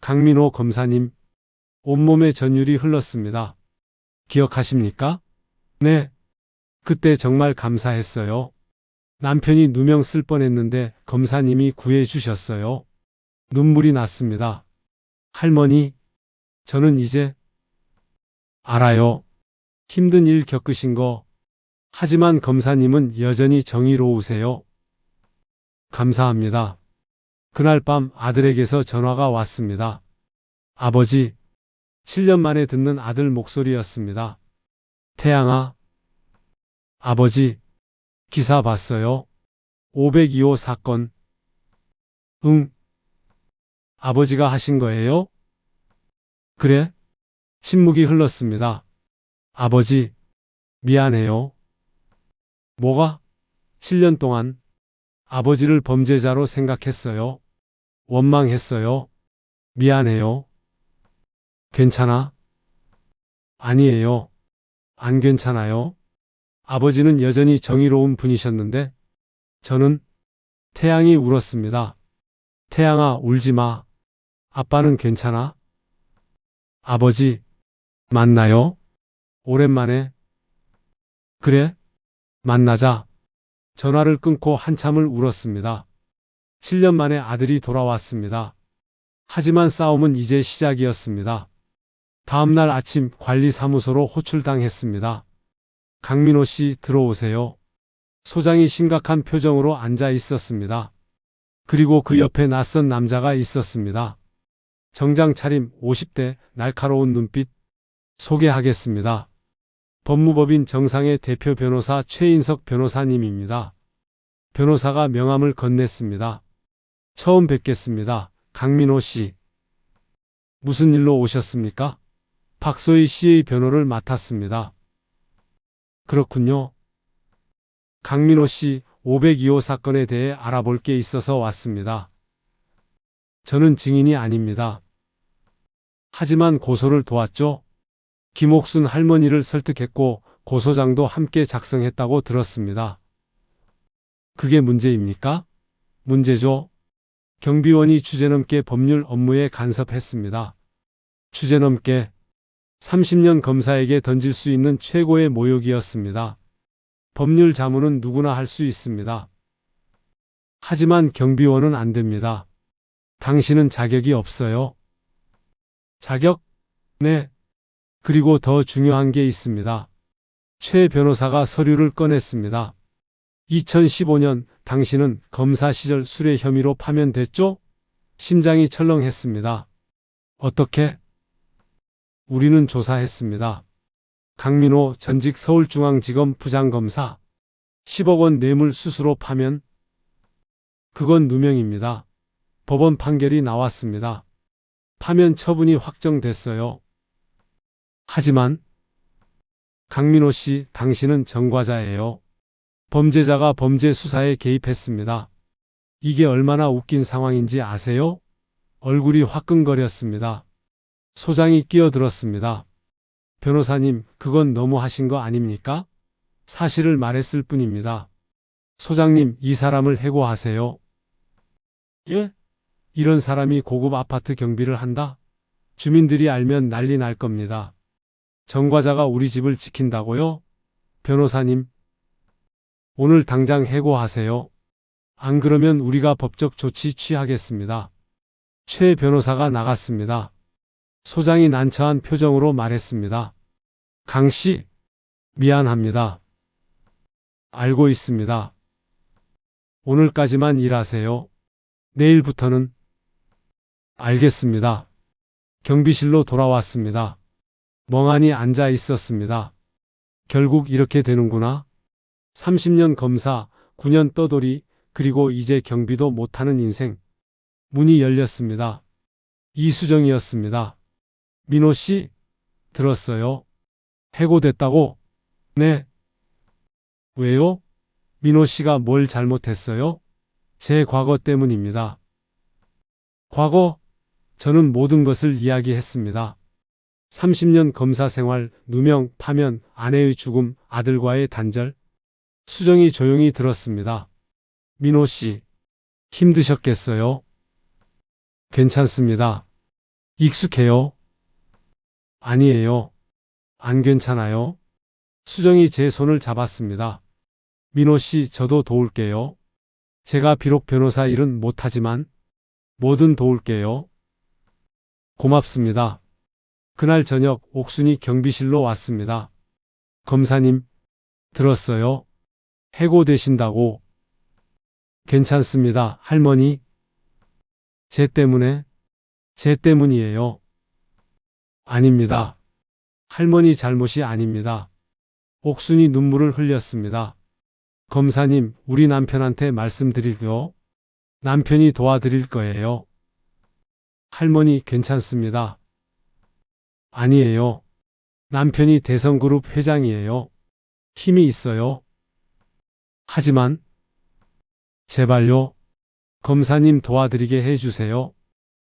강민호 검사님. 온몸에 전율이 흘렀습니다. 기억하십니까? 네. 그때 정말 감사했어요. 남편이 누명 쓸 뻔했는데 검사님이 구해 주셨어요. 눈물이 났습니다. 할머니, 저는 이제 알아요. 힘든 일 겪으신 거. 하지만 검사님은 여전히 정의로우세요. 감사합니다. 그날 밤 아들에게서 전화가 왔습니다. 아버지, 7년 만에 듣는 아들 목소리였습니다. 태양아. 아버지, 기사 봤어요? 502호 사건. 응. 아버지가 하신 거예요? 그래? 침묵이 흘렀습니다. 아버지, 미안해요. 뭐가? 7년 동안 아버지를 범죄자로 생각했어요. 원망했어요. 미안해요. 괜찮아? 아니에요. 안 괜찮아요. 아버지는 여전히 정의로운 분이셨는데 저는. 태양이 울었습니다. 태양아, 울지 마. 아빠는 괜찮아? 아버지, 만나요? 오랜만에. 그래? 만나자. 전화를 끊고 한참을 울었습니다. 7년 만에 아들이 돌아왔습니다. 하지만 싸움은 이제 시작이었습니다. 다음날 아침 관리사무소로 호출당했습니다. 강민호 씨, 들어오세요. 소장이 심각한 표정으로 앉아 있었습니다. 그리고 그 옆에 낯선 남자가 있었습니다. 정장 차림 50대, 날카로운 눈빛. 소개하겠습니다. 법무법인 정상의 대표 변호사 최인석 변호사님입니다. 변호사가 명함을 건넸습니다. 처음 뵙겠습니다. 강민호 씨. 무슨 일로 오셨습니까? 박소희 씨의 변호를 맡았습니다. 그렇군요. 강민호 씨 502호 사건에 대해 알아볼 게 있어서 왔습니다. 저는 증인이 아닙니다. 하지만 고소를 도왔죠. 김옥순 할머니를 설득했고 고소장도 함께 작성했다고 들었습니다. 그게 문제입니까? 문제죠. 경비원이 주제넘게 법률 업무에 간섭했습니다. 주제넘게 30년 검사에게 던질 수 있는 최고의 모욕이었습니다. 법률 자문은 누구나 할 수 있습니다. 하지만 경비원은 안 됩니다. 당신은 자격이 없어요. 자격? 네. 그리고 더 중요한 게 있습니다. 최 변호사가 서류를 꺼냈습니다. 2015년 당신은 검사 시절 술의 혐의로 파면됐죠? 심장이 철렁했습니다. 어떻게? 우리는 조사했습니다. 강민호 전직 서울중앙지검 부장검사 10억 원 뇌물 수수로 파면? 그건 누명입니다. 법원 판결이 나왔습니다. 파면 처분이 확정됐어요. 하지만 강민호 씨, 당신은 전과자예요. 범죄자가 범죄 수사에 개입했습니다. 이게 얼마나 웃긴 상황인지 아세요? 얼굴이 화끈거렸습니다. 소장이 끼어들었습니다. 변호사님, 그건 너무 하신 거 아닙니까? 사실을 말했을 뿐입니다. 소장님, 이 사람을 해고하세요. 예? 이런 사람이 고급 아파트 경비를 한다? 주민들이 알면 난리 날 겁니다. 전과자가 우리 집을 지킨다고요? 변호사님, 오늘 당장 해고하세요. 안 그러면 우리가 법적 조치 취하겠습니다. 최 변호사가 나갔습니다. 소장이 난처한 표정으로 말했습니다. 강 씨, 미안합니다. 알고 있습니다. 오늘까지만 일하세요. 내일부터는. 알겠습니다. 경비실로 돌아왔습니다. 멍하니 앉아 있었습니다. 결국 이렇게 되는구나. 30년 검사, 9년 떠돌이, 그리고 이제 경비도 못하는 인생. 문이 열렸습니다. 이수정이었습니다. 민호 씨, 들었어요? 해고됐다고? 네. 왜요? 민호 씨가 뭘 잘못했어요? 제 과거 때문입니다. 과거? 저는 모든 것을 이야기했습니다. 30년 검사 생활, 누명, 파면, 아내의 죽음, 아들과의 단절. 수정이 조용히 들었습니다. 민호 씨, 힘드셨겠어요? 괜찮습니다. 익숙해요? 아니에요. 안 괜찮아요? 수정이 제 손을 잡았습니다. 민호 씨, 저도 도울게요. 제가 비록 변호사 일은 못하지만 뭐든 도울게요. 고맙습니다. 그날 저녁 옥순이 경비실로 왔습니다. 검사님, 들었어요? 해고되신다고. 괜찮습니다, 할머니. 제 때문에? 제 때문이에요. 아닙니다. 할머니 잘못이 아닙니다. 옥순이 눈물을 흘렸습니다. 검사님, 우리 남편한테 말씀드리고요. 남편이 도와드릴 거예요. 할머니 괜찮습니다. 아니에요. 남편이 대성그룹 회장이에요. 힘이 있어요. 하지만 제발요. 검사님 도와드리게 해주세요.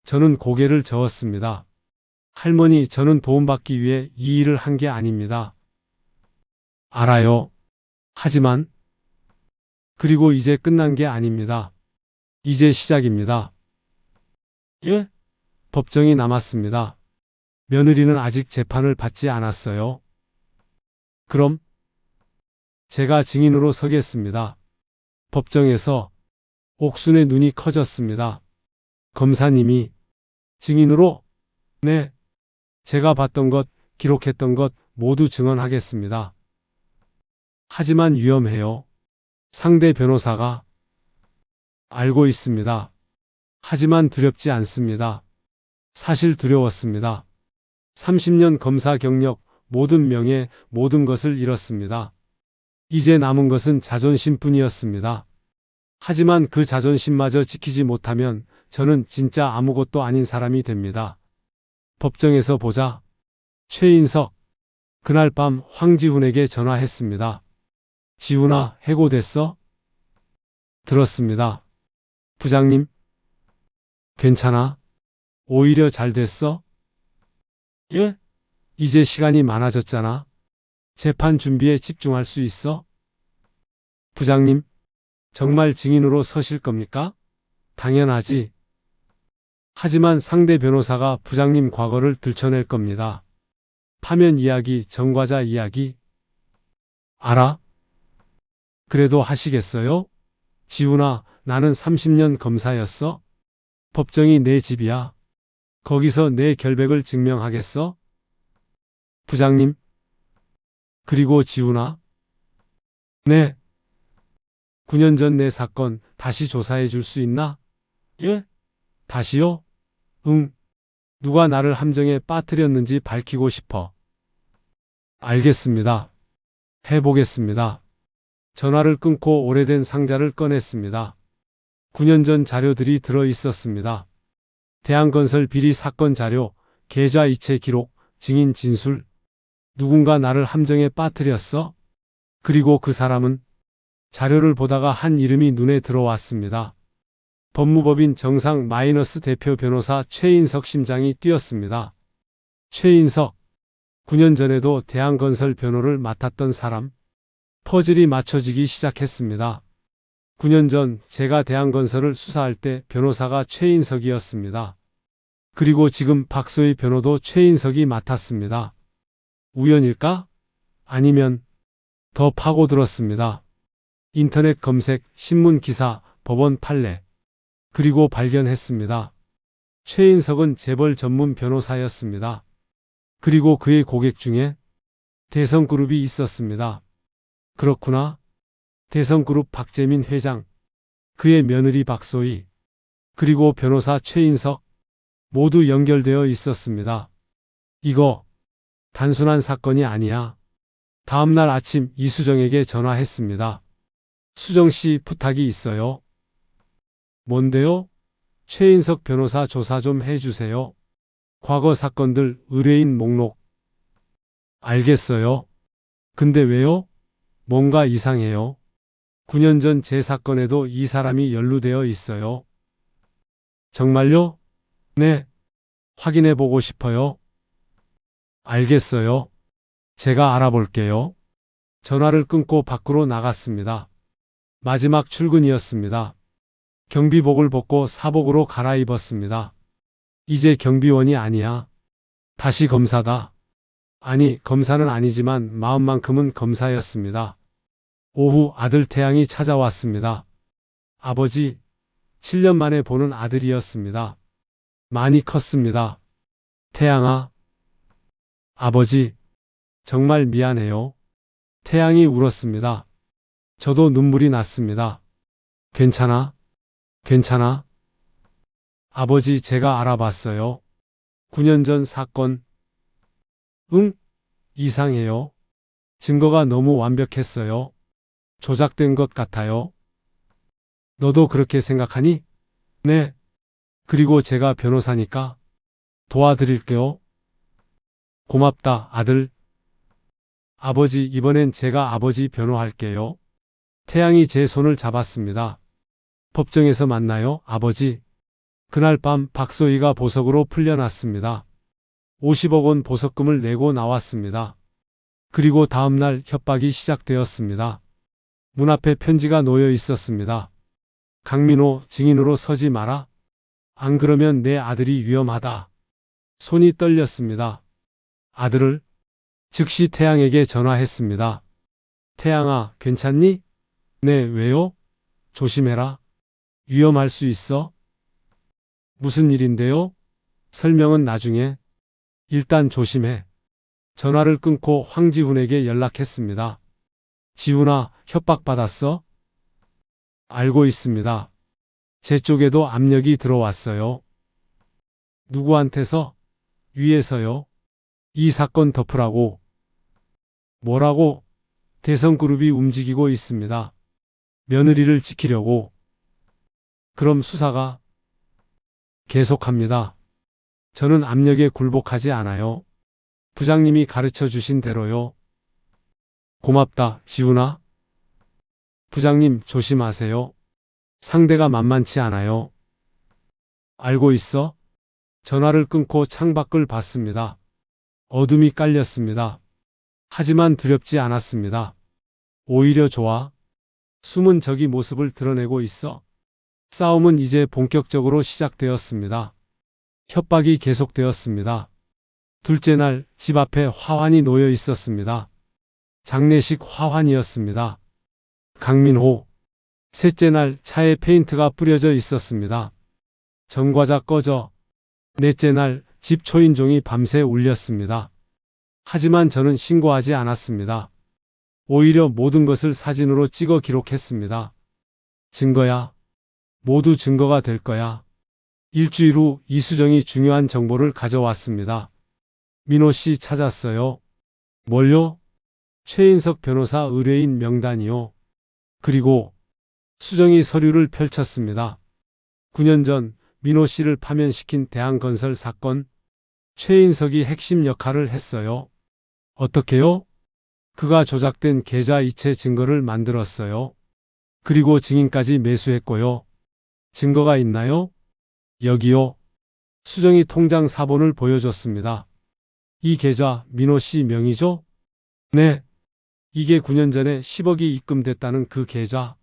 저는 고개를 저었습니다. 할머니, 저는 도움받기 위해 이 일을 한 게 아닙니다. 알아요. 하지만 그리고 이제 끝난 게 아닙니다. 이제 시작입니다. 예? 법정이 남았습니다. 며느리는 아직 재판을 받지 않았어요. 그럼 제가 증인으로 서겠습니다. 법정에서 옥순의 눈이 커졌습니다. 검사님이 증인으로? 네. 제가 봤던 것, 기록했던 것 모두 증언하겠습니다. 하지만 위험해요. 상대 변호사가 알고 있습니다. 하지만 두렵지 않습니다. 사실 두려웠습니다. 30년 검사 경력, 모든 명예, 모든 것을 잃었습니다. 이제 남은 것은 자존심뿐이었습니다. 하지만 그 자존심마저 지키지 못하면 저는 진짜 아무것도 아닌 사람이 됩니다. 법정에서 보자. 최인석. 그날 밤 황지훈에게 전화했습니다. 지훈아, 해고됐어? 들었습니다. 부장님. 괜찮아? 오히려 잘 됐어? 예? 이제 시간이 많아졌잖아. 재판 준비에 집중할 수 있어? 부장님, 정말 증인으로 서실 겁니까? 당연하지. 하지만 상대 변호사가 부장님 과거를 들춰낼 겁니다. 파면 이야기, 전과자 이야기. 알아? 그래도 하시겠어요? 지훈아, 나는 30년 검사였어. 법정이 내 집이야. 거기서 내 결백을 증명하겠어? 부장님. 그리고 지훈아. 네. 9년 전 내 사건 다시 조사해 줄 수 있나? 예? 다시요? 응. 누가 나를 함정에 빠뜨렸는지 밝히고 싶어. 알겠습니다. 해보겠습니다. 전화를 끊고 오래된 상자를 꺼냈습니다. 9년 전 자료들이 들어 있었습니다. 대한건설 비리 사건 자료, 계좌 이체 기록, 증인 진술. 누군가 나를 함정에 빠뜨렸어? 그리고 그 사람은? 자료를 보다가 한 이름이 눈에 들어왔습니다. 법무법인 정상 마이너스 대표 변호사 최인석 심장이 뛰었습니다. 최인석. 9년 전에도 대한건설 변호를 맡았던 사람. 퍼즐이 맞춰지기 시작했습니다. 9년 전 제가 대한건설을 수사할 때 변호사가 최인석이었습니다. 그리고 지금 박소희 변호도 최인석이 맡았습니다. 우연일까? 아니면 더 파고들었습니다. 인터넷 검색, 신문 기사, 법원 판례. 그리고 발견했습니다. 최인석은 재벌 전문 변호사였습니다. 그리고 그의 고객 중에 대성그룹이 있었습니다. 그렇구나. 대성그룹 박재민 회장, 그의 며느리 박소희, 그리고 변호사 최인석 모두 연결되어 있었습니다. 이거 단순한 사건이 아니야. 다음날 아침 이수정에게 전화했습니다. 수정 씨, 부탁이 있어요. 뭔데요? 최인석 변호사 조사 좀 해주세요. 과거 사건들 의뢰인 목록. 알겠어요. 근데 왜요? 뭔가 이상해요. 9년 전 제 사건에도 이 사람이 연루되어 있어요. 정말요? 네. 확인해 보고 싶어요. 알겠어요. 제가 알아볼게요. 전화를 끊고 밖으로 나갔습니다. 마지막 출근이었습니다. 경비복을 벗고 사복으로 갈아입었습니다. 이제 경비원이 아니야. 다시 검사다. 아니, 검사는 아니지만 마음만큼은 검사였습니다. 오후 아들 태양이 찾아왔습니다. 아버지, 7년 만에 보는 아들이었습니다. 많이 컸습니다. 태양아. 아버지, 정말 미안해요. 태양이 울었습니다. 저도 눈물이 났습니다. 괜찮아? 괜찮아? 아버지, 제가 알아봤어요. 9년 전 사건. 응? 이상해요. 증거가 너무 완벽했어요. 조작된 것 같아요. 너도 그렇게 생각하니? 네. 그리고 제가 변호사니까 도와드릴게요. 고맙다, 아들. 아버지, 이번엔 제가 아버지 변호할게요. 태양이 제 손을 잡았습니다. 법정에서 만나요, 아버지. 그날 밤 박소희가 보석으로 풀려났습니다. 50억 원 보석금을 내고 나왔습니다. 그리고 다음날 협박이 시작되었습니다. 문 앞에 편지가 놓여 있었습니다. 강민호, 증인으로 서지 마라. 안 그러면 내 아들이 위험하다. 손이 떨렸습니다. 아들을? 즉시 태양에게 전화했습니다. 태양아, 괜찮니? 네, 왜요? 조심해라. 위험할 수 있어. 무슨 일인데요? 설명은 나중에. 일단 조심해. 전화를 끊고 황지훈에게 연락했습니다. 지훈아, 협박받았어? 알고 있습니다. 제 쪽에도 압력이 들어왔어요. 누구한테서? 위에서요. 이 사건 덮으라고. 뭐라고? 대성그룹이 움직이고 있습니다. 며느리를 지키려고. 그럼 수사가 계속합니다. 저는 압력에 굴복하지 않아요. 부장님이 가르쳐 주신 대로요. 고맙다, 지훈아. 부장님 조심하세요. 상대가 만만치 않아요. 알고 있어? 전화를 끊고 창밖을 봤습니다. 어둠이 깔렸습니다. 하지만 두렵지 않았습니다. 오히려 좋아. 숨은 적이 모습을 드러내고 있어. 싸움은 이제 본격적으로 시작되었습니다. 협박이 계속되었습니다. 둘째 날 집 앞에 화환이 놓여 있었습니다. 장례식 화환이었습니다. 강민호. 셋째 날 차에 페인트가 뿌려져 있었습니다. 전과자 꺼져. 넷째 날 집 초인종이 밤새 울렸습니다. 하지만 저는 신고하지 않았습니다. 오히려 모든 것을 사진으로 찍어 기록했습니다. 증거야. 모두 증거가 될 거야. 일주일 후 이수정이 중요한 정보를 가져왔습니다. 민호 씨 찾았어요. 뭘요? 최인석 변호사 의뢰인 명단이요. 그리고 수정이 서류를 펼쳤습니다. 9년 전 민호 씨를 파면시킨 대한건설 사건, 최인석이 핵심 역할을 했어요. 어떻게요? 그가 조작된 계좌 이체 증거를 만들었어요. 그리고 증인까지 매수했고요. 증거가 있나요? 여기요. 수정이 통장 사본을 보여줬습니다. 이 계좌 민호 씨 명의죠? 네. 이게 9년 전에 10억이 입금됐다는 그 계좌.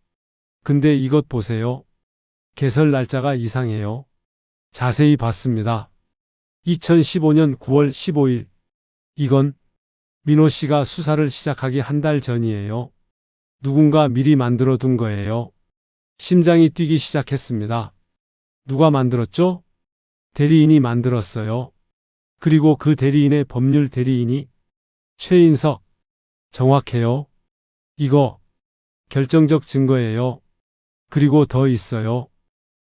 근데 이것 보세요. 개설 날짜가 이상해요. 자세히 봤습니다. 2015년 9월 15일. 이건 민호 씨가 수사를 시작하기 한 달 전이에요. 누군가 미리 만들어 둔 거예요. 심장이 뛰기 시작했습니다. 누가 만들었죠? 대리인이 만들었어요. 그리고 그 대리인의 법률 대리인이 최인석. 정확해요. 이거 결정적 증거예요. 그리고 더 있어요.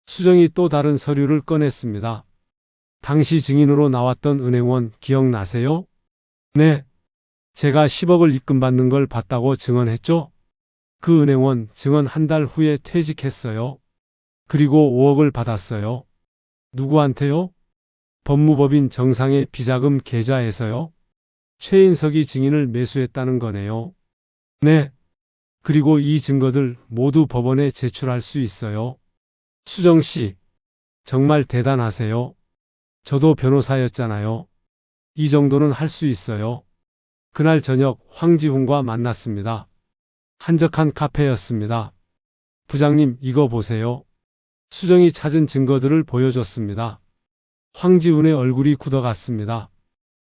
수정이 또 다른 서류를 꺼냈습니다. 당시 증인으로 나왔던 은행원 기억나세요? 네. 제가 10억을 입금받는 걸 봤다고 증언했죠? 그 은행원 증언 한 달 후에 퇴직했어요. 그리고 5억을 받았어요. 누구한테요? 법무법인 정상의 비자금 계좌에서요. 최인석이 증인을 매수했다는 거네요. 네. 그리고 이 증거들 모두 법원에 제출할 수 있어요. 수정 씨, 정말 대단하세요. 저도 변호사였잖아요. 이 정도는 할 수 있어요. 그날 저녁 황지훈과 만났습니다. 한적한 카페였습니다. 부장님, 이거 보세요. 수정이 찾은 증거들을 보여줬습니다. 황지훈의 얼굴이 굳어갔습니다.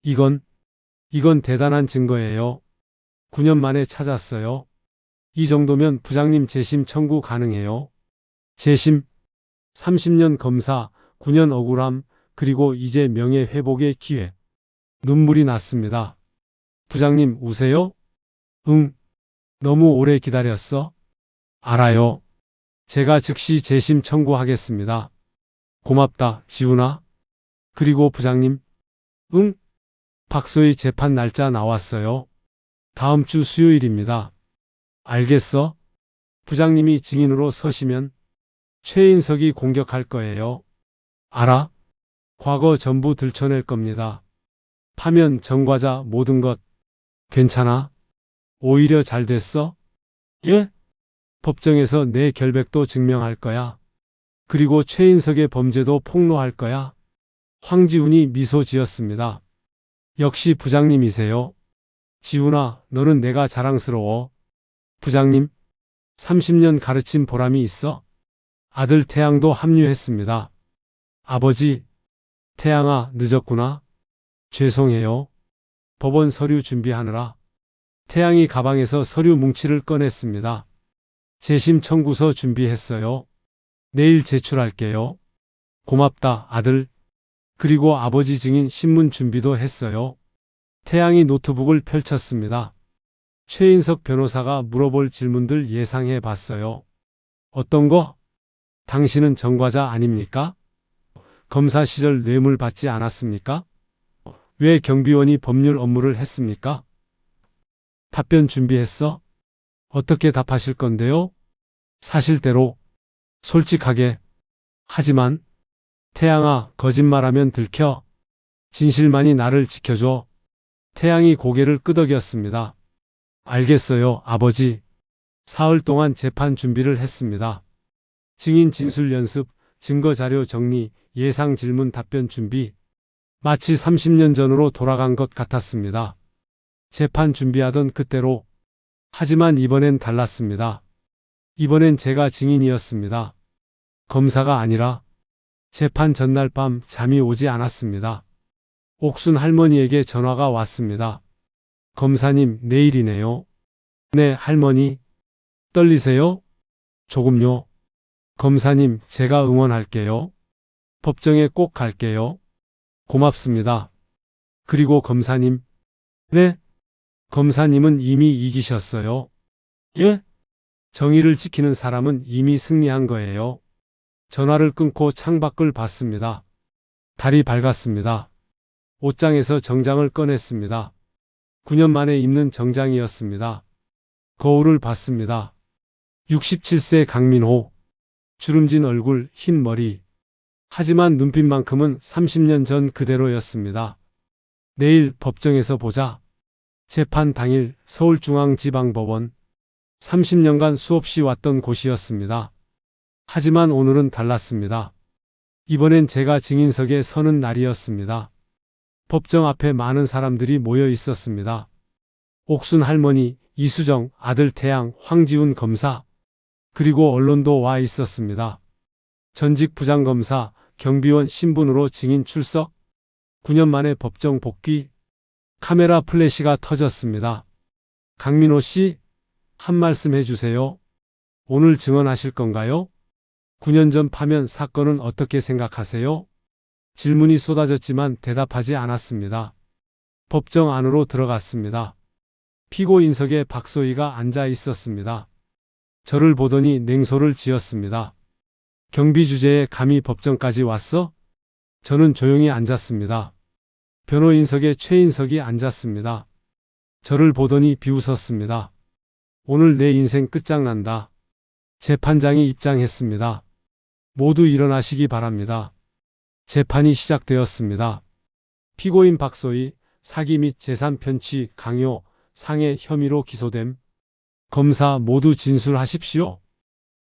이건 대단한 증거예요. 9년 만에 찾았어요. 이 정도면 부장님 재심 청구 가능해요. 재심, 30년 검사, 9년 억울함, 그리고 이제 명예회복의 기회. 눈물이 났습니다. 부장님 우세요? 응. 너무 오래 기다렸어? 알아요. 제가 즉시 재심 청구하겠습니다. 고맙다, 지훈아. 그리고 부장님. 응? 박소희 재판 날짜 나왔어요. 다음 주 수요일입니다. 알겠어? 부장님이 증인으로 서시면 최인석이 공격할 거예요. 알아? 과거 전부 들춰낼 겁니다. 파면, 전과자, 모든 것. 괜찮아? 오히려 잘 됐어? 예? 법정에서 내 결백도 증명할 거야. 그리고 최인석의 범죄도 폭로할 거야. 황지훈이 미소 지었습니다. 역시 부장님이세요. 지훈아, 너는 내가 자랑스러워. 부장님, 30년 가르친 보람이 있어. 아들 태양도 합류했습니다. 아버지, 태양아, 늦었구나. 죄송해요. 법원 서류 준비하느라. 태양이 가방에서 서류 뭉치를 꺼냈습니다. 재심 청구서 준비했어요. 내일 제출할게요. 고맙다, 아들. 그리고 아버지 증인 신문 준비도 했어요. 태양이 노트북을 펼쳤습니다. 최인석 변호사가 물어볼 질문들 예상해 봤어요. 어떤 거? 당신은 전과자 아닙니까? 검사 시절 뇌물 받지 않았습니까? 왜 경비원이 법률 업무를 했습니까? 답변 준비했어? 어떻게 답하실 건데요? 사실대로, 솔직하게. 하지만, 태양아, 거짓말하면 들켜. 진실만이 나를 지켜줘. 태양이 고개를 끄덕였습니다. 알겠어요, 아버지. 사흘 동안 재판 준비를 했습니다. 증인 진술 연습, 증거 자료 정리, 예상 질문 답변 준비. 마치 30년 전으로 돌아간 것 같았습니다. 재판 준비하던 그때로. 하지만 이번엔 달랐습니다. 이번엔 제가 증인이었습니다. 검사가 아니라. 재판 전날 밤 잠이 오지 않았습니다. 옥순 할머니에게 전화가 왔습니다. 검사님, 내일이네요. 네, 할머니. 떨리세요? 조금요. 검사님, 제가 응원할게요. 법정에 꼭 갈게요. 고맙습니다. 그리고 검사님. 네? 검사님은 이미 이기셨어요. 예? 정의를 지키는 사람은 이미 승리한 거예요. 전화를 끊고 창밖을 봤습니다. 달이 밝았습니다. 옷장에서 정장을 꺼냈습니다. 9년 만에 입는 정장이었습니다. 거울을 봤습니다. 67세 강민호. 주름진 얼굴, 흰 머리. 하지만 눈빛만큼은 30년 전 그대로였습니다. 내일 법정에서 보자. 재판 당일 서울중앙지방법원. 30년간 수없이 왔던 곳이었습니다. 하지만 오늘은 달랐습니다. 이번엔 제가 증인석에 서는 날이었습니다. 법정 앞에 많은 사람들이 모여 있었습니다. 옥순 할머니, 이수정, 아들 태양, 황지훈 검사, 그리고 언론도 와 있었습니다. 전직 부장검사, 경비원 신분으로 증인 출석, 9년 만에 법정 복귀. 카메라 플래시가 터졌습니다. 강민호 씨, 한 말씀 해주세요. 오늘 증언하실 건가요? 9년 전 파면 사건은 어떻게 생각하세요? 질문이 쏟아졌지만 대답하지 않았습니다. 법정 안으로 들어갔습니다. 피고인석에 박소희가 앉아 있었습니다. 저를 보더니 냉소를 지었습니다. 경비 주제에 감히 법정까지 왔어? 저는 조용히 앉았습니다. 변호인석에 최인석이 앉았습니다. 저를 보더니 비웃었습니다. 오늘 내 인생 끝장난다. 재판장이 입장했습니다. 모두 일어나시기 바랍니다. 재판이 시작되었습니다. 피고인 박소희, 사기 및 재산 편취, 강요, 상해 혐의로 기소됨. 검사 모두 진술하십시오.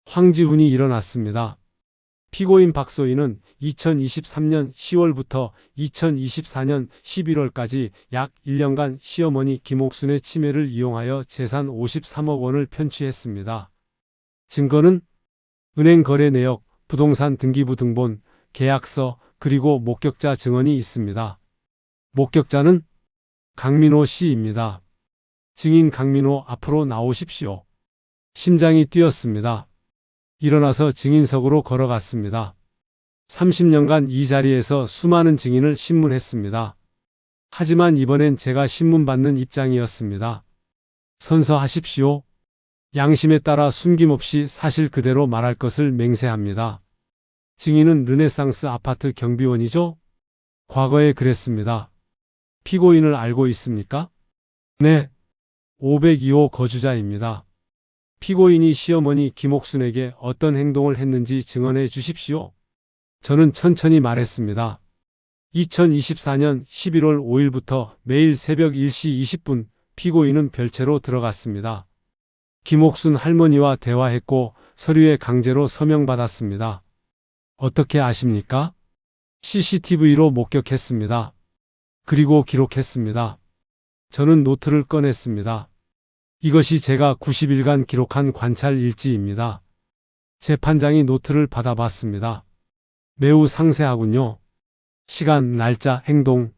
황지훈이 일어났습니다. 피고인 박소희는 2023년 10월부터 2024년 11월까지 약 1년간 시어머니 김옥순의 치매를 이용하여 재산 53억 원을 편취했습니다. 증거는 은행 거래 내역, 부동산 등기부 등본, 계약서, 그리고 목격자 증언이 있습니다. 목격자는 강민호 씨입니다. 증인 강민호, 앞으로 나오십시오. 심장이 뛰었습니다. 일어나서 증인석으로 걸어갔습니다. 30년간 이 자리에서 수많은 증인을 신문했습니다. 하지만 이번엔 제가 신문받는 입장이었습니다. 선서하십시오. 양심에 따라 숨김없이 사실 그대로 말할 것을 맹세합니다. 증인은 르네상스 아파트 경비원이죠? 과거에 그랬습니다. 피고인을 알고 있습니까? 네. 502호 거주자입니다. 피고인이 시어머니 김옥순에게 어떤 행동을 했는지 증언해 주십시오. 저는 천천히 말했습니다. 2024년 11월 5일부터 매일 새벽 1시 20분 피고인은 별채로 들어갔습니다. 김옥순 할머니와 대화했고 서류에 강제로 서명받았습니다. 어떻게 아십니까? CCTV로 목격했습니다. 그리고 기록했습니다. 저는 노트를 꺼냈습니다. 이것이 제가 90일간 기록한 관찰 일지입니다. 재판장이 노트를 받아봤습니다. 매우 상세하군요. 시간, 날짜, 행동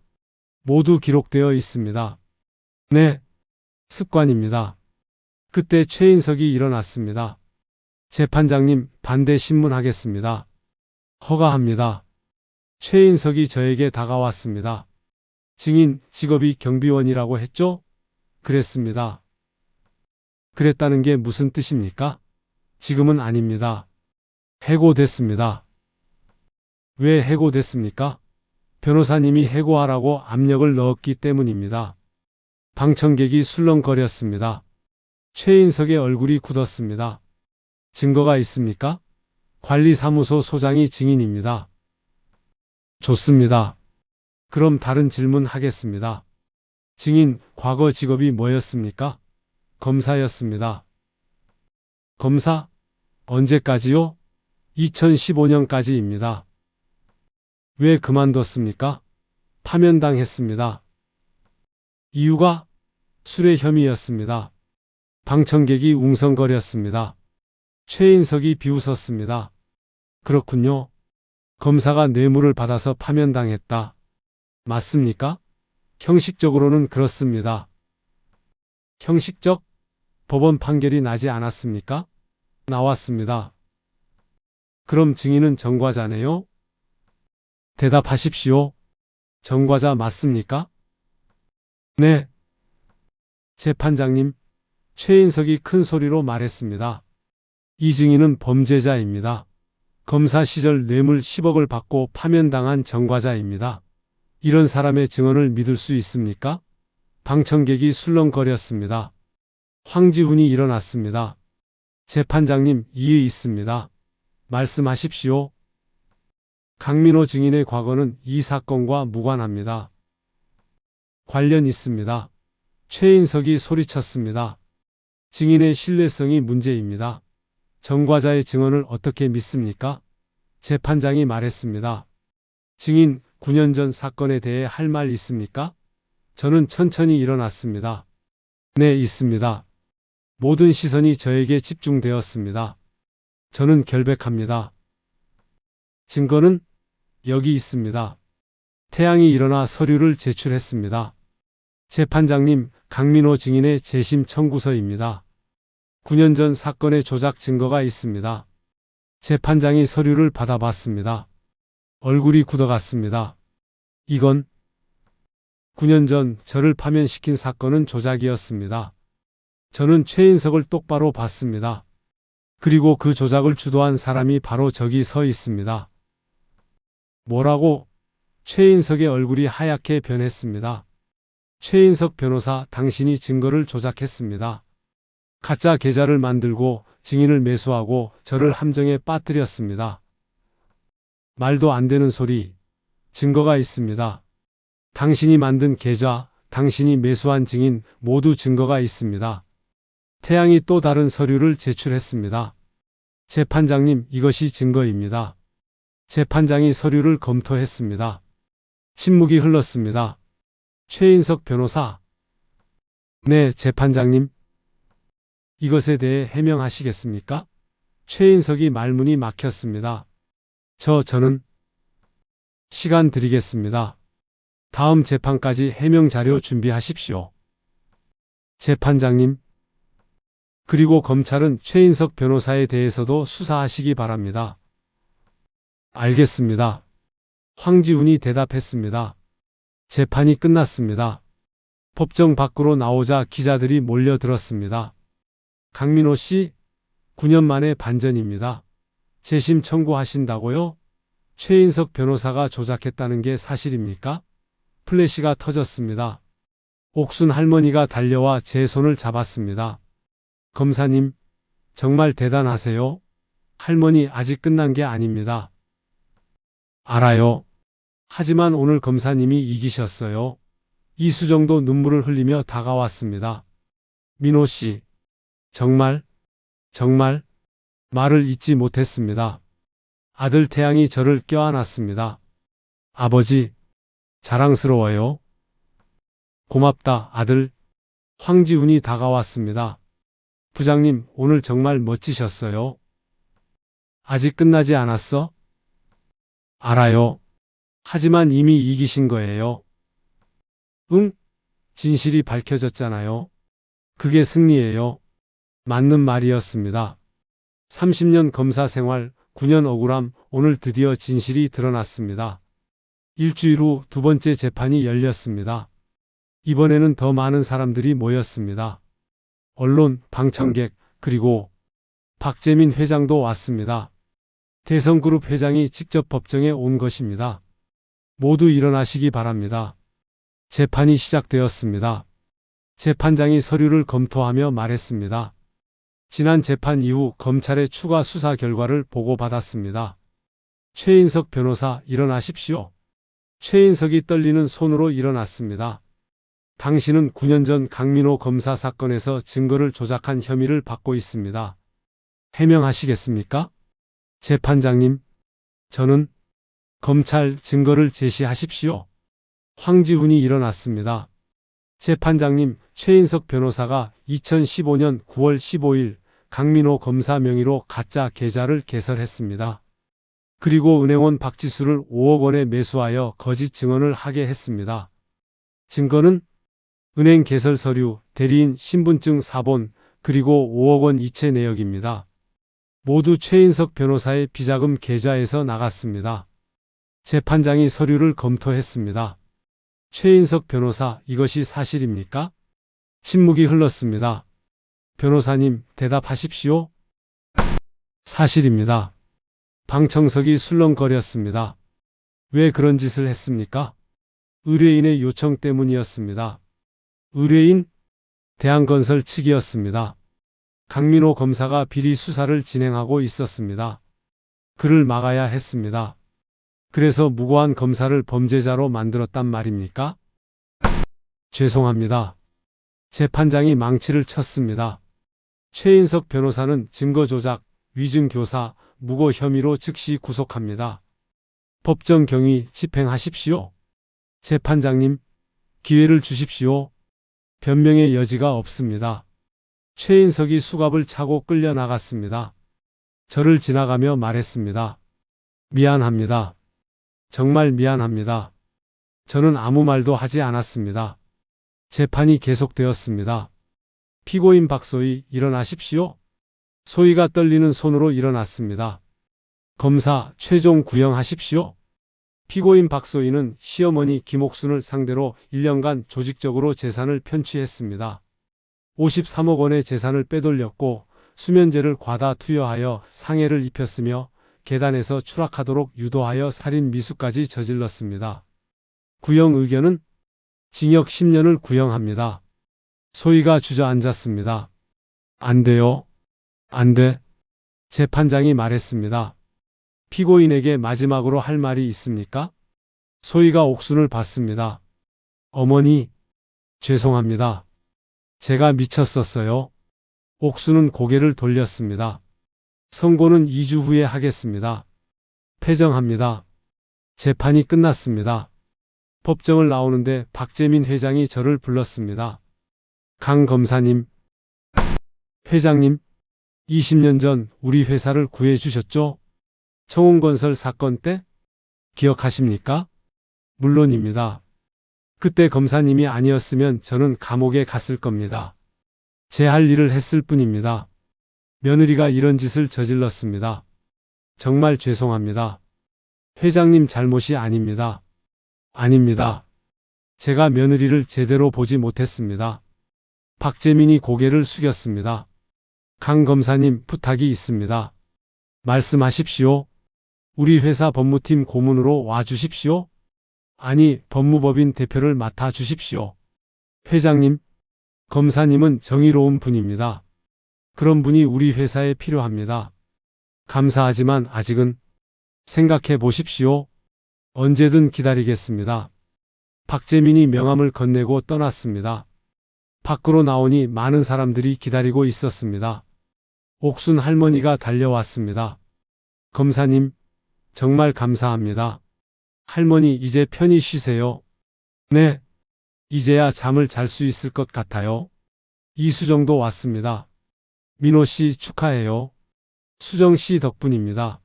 모두 기록되어 있습니다. 네, 습관입니다. 그때 최인석이 일어났습니다. 재판장님, 반대 신문하겠습니다. 허가합니다. 최인석이 저에게 다가왔습니다. 증인, 직업이 경비원이라고 했죠? 그랬습니다. 그랬다는 게 무슨 뜻입니까? 지금은 아닙니다. 해고됐습니다. 왜 해고됐습니까? 변호사님이 해고하라고 압력을 넣었기 때문입니다. 방청객이 술렁거렸습니다. 최인석의 얼굴이 굳었습니다. 증거가 있습니까? 관리사무소 소장이 증인입니다. 좋습니다. 그럼 다른 질문 하겠습니다. 증인, 과거 직업이 뭐였습니까? 검사였습니다. 검사? 언제까지요? 2015년까지입니다. 왜 그만뒀습니까? 파면당했습니다. 이유가 술의 혐의였습니다. 방청객이 웅성거렸습니다. 최인석이 비웃었습니다. 그렇군요. 검사가 뇌물을 받아서 파면당했다. 맞습니까? 형식적으로는 그렇습니다. 형식적? 법원 판결이 나지 않았습니까? 나왔습니다. 그럼 증인은 전과자네요? 대답하십시오. 전과자 맞습니까? 네. 재판장님, 최인석이 큰 소리로 말했습니다. 이 증인은 범죄자입니다. 검사 시절 뇌물 10억을 받고 파면당한 전과자입니다. 이런 사람의 증언을 믿을 수 있습니까? 방청객이 술렁거렸습니다. 황지훈이 일어났습니다. 재판장님, 이의 있습니다. 말씀하십시오. 강민호 증인의 과거는 이 사건과 무관합니다. 관련 있습니다. 최인석이 소리쳤습니다. 증인의 신뢰성이 문제입니다. 전과자의 증언을 어떻게 믿습니까? 재판장이 말했습니다. 증인, 9년 전 사건에 대해 할 말 있습니까? 저는 천천히 일어났습니다. 네, 있습니다. 모든 시선이 저에게 집중되었습니다. 저는 결백합니다. 증거는 여기 있습니다. 태양이 일어나 서류를 제출했습니다. 재판장님, 강민호 증인의 재심 청구서입니다. 9년 전 사건의 조작 증거가 있습니다. 재판장이 서류를 받아봤습니다. 얼굴이 굳어갔습니다. 이건 9년 전 저를 파면시킨 사건은 조작이었습니다. 저는 최인석을 똑바로 봤습니다. 그리고 그 조작을 주도한 사람이 바로 저기 서 있습니다. 뭐라고? 최인석의 얼굴이 하얗게 변했습니다. 최인석 변호사, 당신이 증거를 조작했습니다. 가짜 계좌를 만들고 증인을 매수하고 저를 함정에 빠뜨렸습니다. 말도 안 되는 소리. 증거가 있습니다. 당신이 만든 계좌, 당신이 매수한 증인 모두 증거가 있습니다. 태양이 또 다른 서류를 제출했습니다. 재판장님, 이것이 증거입니다. 재판장이 서류를 검토했습니다. 침묵이 흘렀습니다. 최인석 변호사. 네, 재판장님. 이것에 대해 해명하시겠습니까? 최인석이 말문이 막혔습니다. 저는 시간 드리겠습니다. 다음 재판까지 해명 자료 준비하십시오. 재판장님. 그리고 검찰은 최인석 변호사에 대해서도 수사하시기 바랍니다. 알겠습니다. 황지훈이 대답했습니다. 재판이 끝났습니다. 법정 밖으로 나오자 기자들이 몰려들었습니다. 강민호 씨, 9년 만에 반전입니다. 재심 청구하신다고요? 최인석 변호사가 조작했다는 게 사실입니까? 플래시가 터졌습니다. 옥순 할머니가 달려와 제 손을 잡았습니다. 검사님, 정말 대단하세요. 할머니, 아직 끝난 게 아닙니다. 알아요. 하지만 오늘 검사님이 이기셨어요. 이수정도 눈물을 흘리며 다가왔습니다. 민호 씨, 정말 말을 잇지 못했습니다. 아들 태양이 저를 껴안았습니다. 아버지, 자랑스러워요. 고맙다, 아들. 황지훈이 다가왔습니다. 부장님, 오늘 정말 멋지셨어요. 아직 끝나지 않았어? 알아요. 하지만 이미 이기신 거예요. 응? 진실이 밝혀졌잖아요. 그게 승리예요. 맞는 말이었습니다. 30년 검사 생활, 9년 억울함, 오늘 드디어 진실이 드러났습니다. 일주일 후 두 번째 재판이 열렸습니다. 이번에는 더 많은 사람들이 모였습니다. 언론, 방청객, 그리고 박재민 회장도 왔습니다. 대성그룹 회장이 직접 법정에 온 것입니다. 모두 일어나시기 바랍니다. 재판이 시작되었습니다. 재판장이 서류를 검토하며 말했습니다. 지난 재판 이후 검찰의 추가 수사 결과를 보고받았습니다. 최인석 변호사 일어나십시오. 최인석이 떨리는 손으로 일어났습니다. 당신은 9년 전 강민호 검사 사건에서 증거를 조작한 혐의를 받고 있습니다. 해명하시겠습니까? 재판장님, 저는 검찰 증거를 제시하십시오. 황지훈이 일어났습니다. 재판장님, 최인석 변호사가 2015년 9월 15일 강민호 검사 명의로 가짜 계좌를 개설했습니다. 그리고 은행원 박지수를 5억 원에 매수하여 거짓 증언을 하게 했습니다. 증거는 은행 개설 서류, 대리인 신분증 사본, 그리고 5억 원 이체 내역입니다. 모두 최인석 변호사의 비자금 계좌에서 나갔습니다. 재판장이 서류를 검토했습니다. 최인석 변호사, 이것이 사실입니까? 침묵이 흘렀습니다. 변호사님, 대답하십시오. 사실입니다. 방청석이 술렁거렸습니다. 왜 그런 짓을 했습니까? 의뢰인의 요청 때문이었습니다. 의뢰인? 대한건설 측이었습니다. 강민호 검사가 비리 수사를 진행하고 있었습니다. 그를 막아야 했습니다. 그래서 무고한 검사를 범죄자로 만들었단 말입니까? 죄송합니다. 재판장이 망치를 쳤습니다. 최인석 변호사는 증거 조작, 위증 교사, 무고 혐의로 즉시 구속합니다. 법정 경위 집행하십시오. 재판장님, 기회를 주십시오. 변명의 여지가 없습니다. 최인석이 수갑을 차고 끌려 나갔습니다. 저를 지나가며 말했습니다. 미안합니다. 정말 미안합니다. 저는 아무 말도 하지 않았습니다. 재판이 계속되었습니다. 피고인 박소희, 일어나십시오. 소희가 떨리는 손으로 일어났습니다. 검사, 최종 구형하십시오. 피고인 박소희는 시어머니 김옥순을 상대로 1년간 조직적으로 재산을 편취했습니다. 53억 원의 재산을 빼돌렸고 수면제를 과다 투여하여 상해를 입혔으며 계단에서 추락하도록 유도하여 살인 미수까지 저질렀습니다. 구형 의견은 징역 10년을 구형합니다. 소희가 주저앉았습니다. 안 돼요. 안 돼. 재판장이 말했습니다. 피고인에게 마지막으로 할 말이 있습니까? 소희가 옥순을 봤습니다. 어머니, 죄송합니다. 제가 미쳤었어요. 옥순은 고개를 돌렸습니다. 선고는 2주 후에 하겠습니다. 패정합니다. 재판이 끝났습니다. 법정을 나오는데 박재민 회장이 저를 불렀습니다. 강 검사님, 회장님, 20년 전 우리 회사를 구해주셨죠? 청운건설 사건 때? 기억하십니까? 물론입니다. 그때 검사님이 아니었으면 저는 감옥에 갔을 겁니다. 제 할 일을 했을 뿐입니다. 며느리가 이런 짓을 저질렀습니다. 정말 죄송합니다. 회장님 잘못이 아닙니다. 아닙니다. 제가 며느리를 제대로 보지 못했습니다. 박재민이 고개를 숙였습니다. 강 검사님, 부탁이 있습니다. 말씀하십시오. 우리 회사 법무팀 고문으로 와주십시오. 아니, 법무법인 대표를 맡아주십시오. 회장님, 검사님은 정의로운 분입니다. 그런 분이 우리 회사에 필요합니다. 감사하지만 아직은 생각해 보십시오. 언제든 기다리겠습니다. 박재민이 명함을 건네고 떠났습니다. 밖으로 나오니 많은 사람들이 기다리고 있었습니다. 옥순 할머니가 달려왔습니다. 검사님, 정말 감사합니다. 할머니, 이제 편히 쉬세요. 네, 이제야 잠을 잘 수 있을 것 같아요. 이수정도 왔습니다. 민호 씨 축하해요. 수정 씨 덕분입니다.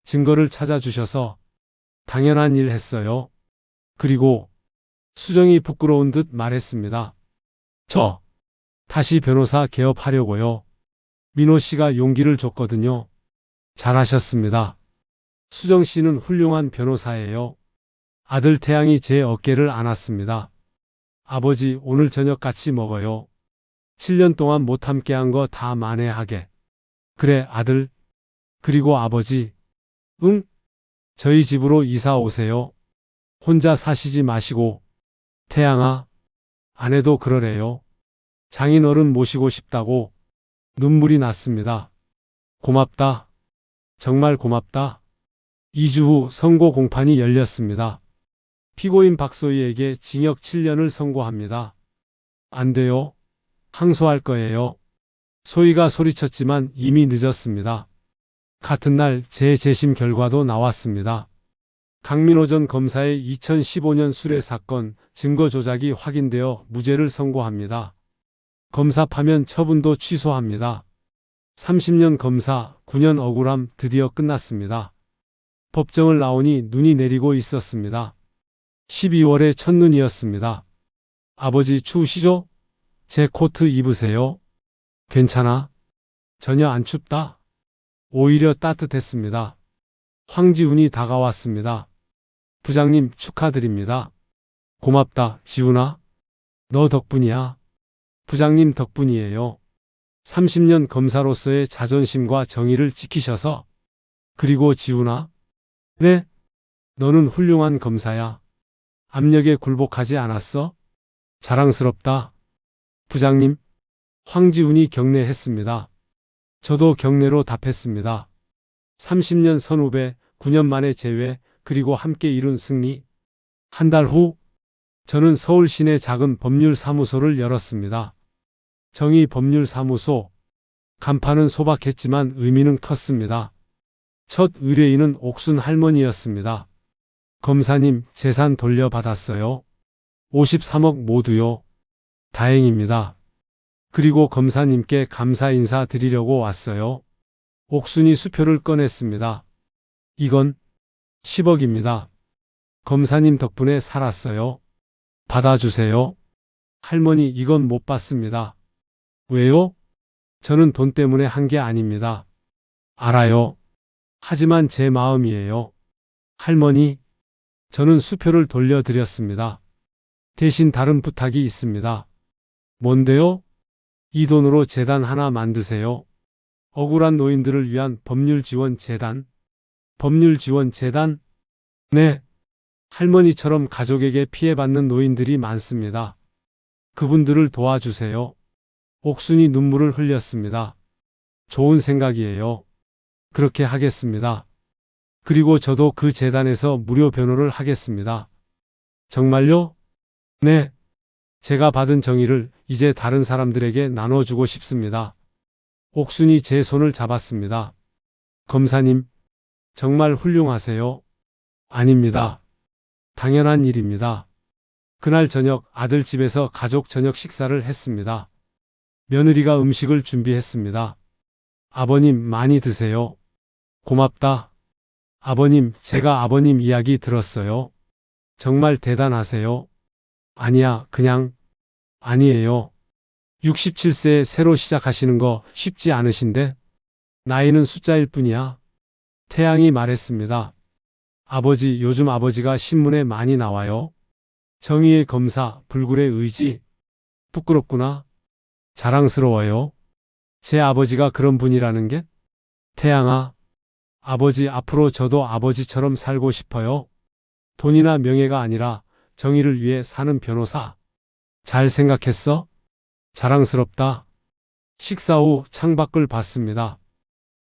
증거를 찾아주셔서 당연한 일 했어요. 그리고 수정이 부끄러운 듯 말했습니다. 저 다시 변호사 개업하려고요. 민호 씨가 용기를 줬거든요. 잘하셨습니다. 수정 씨는 훌륭한 변호사예요. 아들 태양이 제 어깨를 안았습니다. 아버지, 오늘 저녁 같이 먹어요. 7년 동안 못 함께한 거 다 만회하게. 그래, 아들. 그리고 아버지. 응? 저희 집으로 이사 오세요. 혼자 사시지 마시고. 태양아, 아내도 그러래요. 장인어른 모시고 싶다고. 눈물이 났습니다. 고맙다. 정말 고맙다. 2주 후 선고 공판이 열렸습니다. 피고인 박소희에게 징역 7년을 선고합니다. 안 돼요. 항소할 거예요. 소희가 소리쳤지만 이미 늦었습니다. 같은 날 재재심 결과도 나왔습니다. 강민호 전 검사의 2015년 수뢰 사건 증거 조작이 확인되어 무죄를 선고합니다. 검사 파면 처분도 취소합니다. 30년 검사, 9년 억울함 드디어 끝났습니다. 법정을 나오니 눈이 내리고 있었습니다. 12월의 첫눈이었습니다. 아버지 추우시죠? 제 코트 입으세요. 괜찮아? 전혀 안 춥다. 오히려 따뜻했습니다. 황지훈이 다가왔습니다. 부장님 축하드립니다. 고맙다, 지훈아. 너 덕분이야. 부장님 덕분이에요. 30년 검사로서의 자존심과 정의를 지키셔서. 그리고 지훈아. 네? 너는 훌륭한 검사야. 압력에 굴복하지 않았어? 자랑스럽다. 부장님. 황지훈이 격려했습니다. 저도 격려로 답했습니다. 30년 선후배, 9년 만에 재회, 그리고 함께 이룬 승리. 한 달 후, 저는 서울 시내 작은 법률사무소를 열었습니다. 정의법률사무소. 간판은 소박했지만 의미는 컸습니다. 첫 의뢰인은 옥순 할머니였습니다. 검사님, 재산 돌려받았어요. 53억 모두요. 다행입니다. 그리고 검사님께 감사 인사 드리려고 왔어요. 옥순이 수표를 꺼냈습니다. 이건 10억입니다. 검사님 덕분에 살았어요. 받아주세요. 할머니, 이건 못 받습니다. 왜요? 저는 돈 때문에 한 게 아닙니다. 알아요. 하지만 제 마음이에요. 할머니, 저는 수표를 돌려드렸습니다. 대신 다른 부탁이 있습니다. 뭔데요? 이 돈으로 재단 하나 만드세요. 억울한 노인들을 위한 법률지원재단. 법률지원재단? 네. 할머니처럼 가족에게 피해받는 노인들이 많습니다. 그분들을 도와주세요. 옥순이 눈물을 흘렸습니다. 좋은 생각이에요. 그렇게 하겠습니다. 그리고 저도 그 재단에서 무료 변호를 하겠습니다. 정말요? 네. 제가 받은 정의를 이제 다른 사람들에게 나눠주고 싶습니다. 옥순이 제 손을 잡았습니다. 검사님, 정말 훌륭하세요. 아닙니다. 당연한 일입니다. 그날 저녁 아들 집에서 가족 저녁 식사를 했습니다. 며느리가 음식을 준비했습니다. 아버님, 많이 드세요. 고맙다. 아버님, 제가 아버님 이야기 들었어요. 정말 대단하세요. 아니야, 그냥. 아니에요. 67세에 새로 시작하시는 거 쉽지 않으신데? 나이는 숫자일 뿐이야. 태양이 말했습니다. 아버지, 요즘 아버지가 신문에 많이 나와요. 정의의 검사, 불굴의 의지. 부끄럽구나. 자랑스러워요. 제 아버지가 그런 분이라는 게? 태양아, 아버지, 앞으로 저도 아버지처럼 살고 싶어요. 돈이나 명예가 아니라 정의를 위해 사는 변호사. 잘 생각했어? 자랑스럽다. 식사 후 창밖을 봤습니다.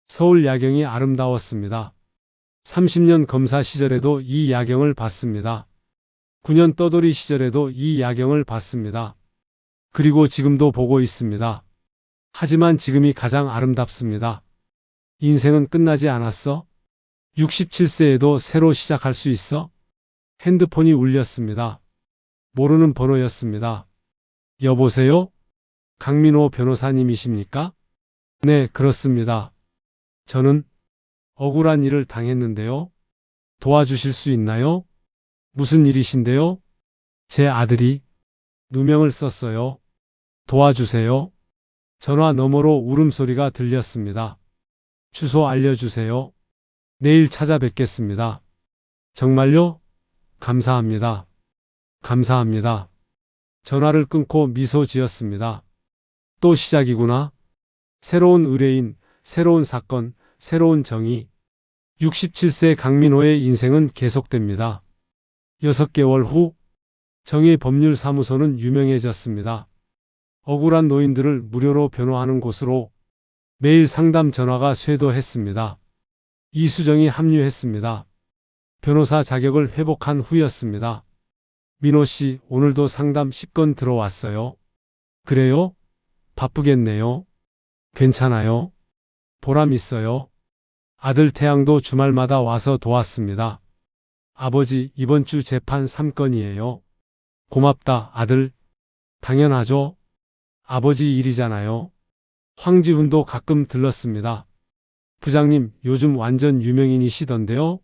서울 야경이 아름다웠습니다. 30년 검사 시절에도 이 야경을 봤습니다. 9년 떠돌이 시절에도 이 야경을 봤습니다. 그리고 지금도 보고 있습니다. 하지만 지금이 가장 아름답습니다. 인생은 끝나지 않았어? 67세에도 새로 시작할 수 있어? 핸드폰이 울렸습니다. 모르는 번호였습니다. 여보세요? 강민호 변호사님이십니까? 네, 그렇습니다. 저는 억울한 일을 당했는데요. 도와주실 수 있나요? 무슨 일이신데요? 제 아들이 누명을 썼어요. 도와주세요. 전화 너머로 울음소리가 들렸습니다. 주소 알려주세요. 내일 찾아뵙겠습니다. 정말요? 감사합니다. 감사합니다. 전화를 끊고 미소 지었습니다. 또 시작이구나. 새로운 의뢰인, 새로운 사건, 새로운 정의. 67세 강민호의 인생은 계속됩니다. 6개월 후 정의법률사무소는 유명해졌습니다. 억울한 노인들을 무료로 변호하는 곳으로 매일 상담 전화가 쇄도했습니다. 이수정이 합류했습니다. 변호사 자격을 회복한 후였습니다. 민호 씨, 오늘도 상담 10건 들어왔어요. 그래요? 바쁘겠네요. 괜찮아요. 보람 있어요. 아들 태양도 주말마다 와서 도왔습니다. 아버지, 이번 주 재판 3건이에요. 고맙다, 아들. 당연하죠. 아버지 일이잖아요. 황지훈도 가끔 들렀습니다. 부장님, 요즘 완전 유명인이시던데요?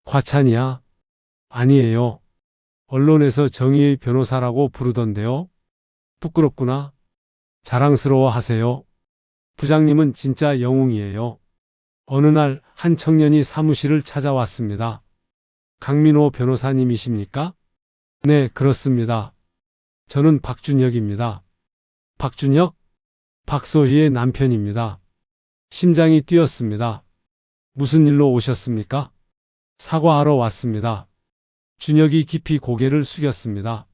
과찬이야? 아니에요. 언론에서 정의의 변호사라고 부르던데요? 부끄럽구나. 자랑스러워 하세요. 부장님은 진짜 영웅이에요. 어느 날 한 청년이 사무실을 찾아왔습니다. 강민호 변호사님이십니까? 네, 그렇습니다. 저는 박준혁입니다. 박준혁? 박소희의 남편입니다. 심장이 뛰었습니다. 무슨 일로 오셨습니까? 사과하러 왔습니다. 준혁이 깊이 고개를 숙였습니다.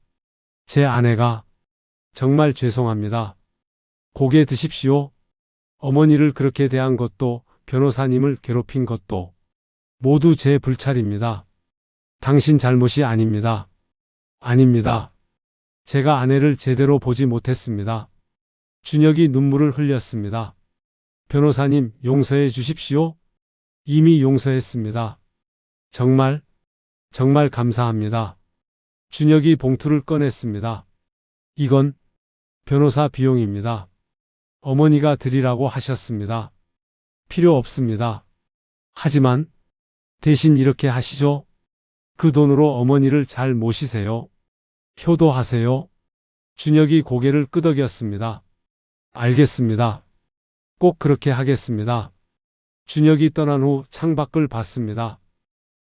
제 아내가 정말 죄송합니다. 고개 드십시오. 어머니를 그렇게 대한 것도 변호사님을 괴롭힌 것도 모두 제 불찰입니다. 당신 잘못이 아닙니다. 아닙니다. 제가 아내를 제대로 보지 못했습니다. 준혁이 눈물을 흘렸습니다. 변호사님, 용서해 주십시오. 이미 용서했습니다. 정말 감사합니다. 준혁이 봉투를 꺼냈습니다. 이건 변호사 비용입니다. 어머니가 드리라고 하셨습니다. 필요 없습니다. 하지만 대신 이렇게 하시죠. 그 돈으로 어머니를 잘 모시세요. 효도하세요. 준혁이 고개를 끄덕였습니다. 알겠습니다. 꼭 그렇게 하겠습니다. 준혁이 떠난 후 창밖을 봤습니다.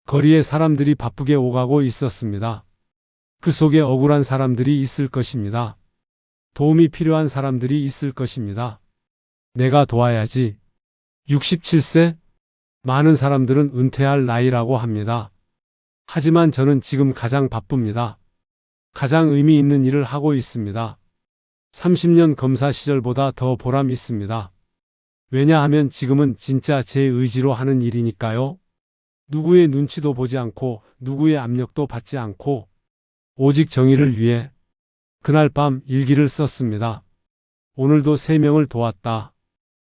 거리에 사람들이 바쁘게 오가고 있었습니다. 그 속에 억울한 사람들이 있을 것입니다. 도움이 필요한 사람들이 있을 것입니다. 내가 도와야지. 67세? 많은 사람들은 은퇴할 나이라고 합니다. 하지만 저는 지금 가장 바쁩니다. 가장 의미 있는 일을 하고 있습니다. 30년 검사 시절보다 더 보람 있습니다. 왜냐하면 지금은 진짜 제 의지로 하는 일이니까요. 누구의 눈치도 보지 않고 누구의 압력도 받지 않고 오직 정의를 위해 그날 밤 일기를 썼습니다. 오늘도 3명을 도왔다.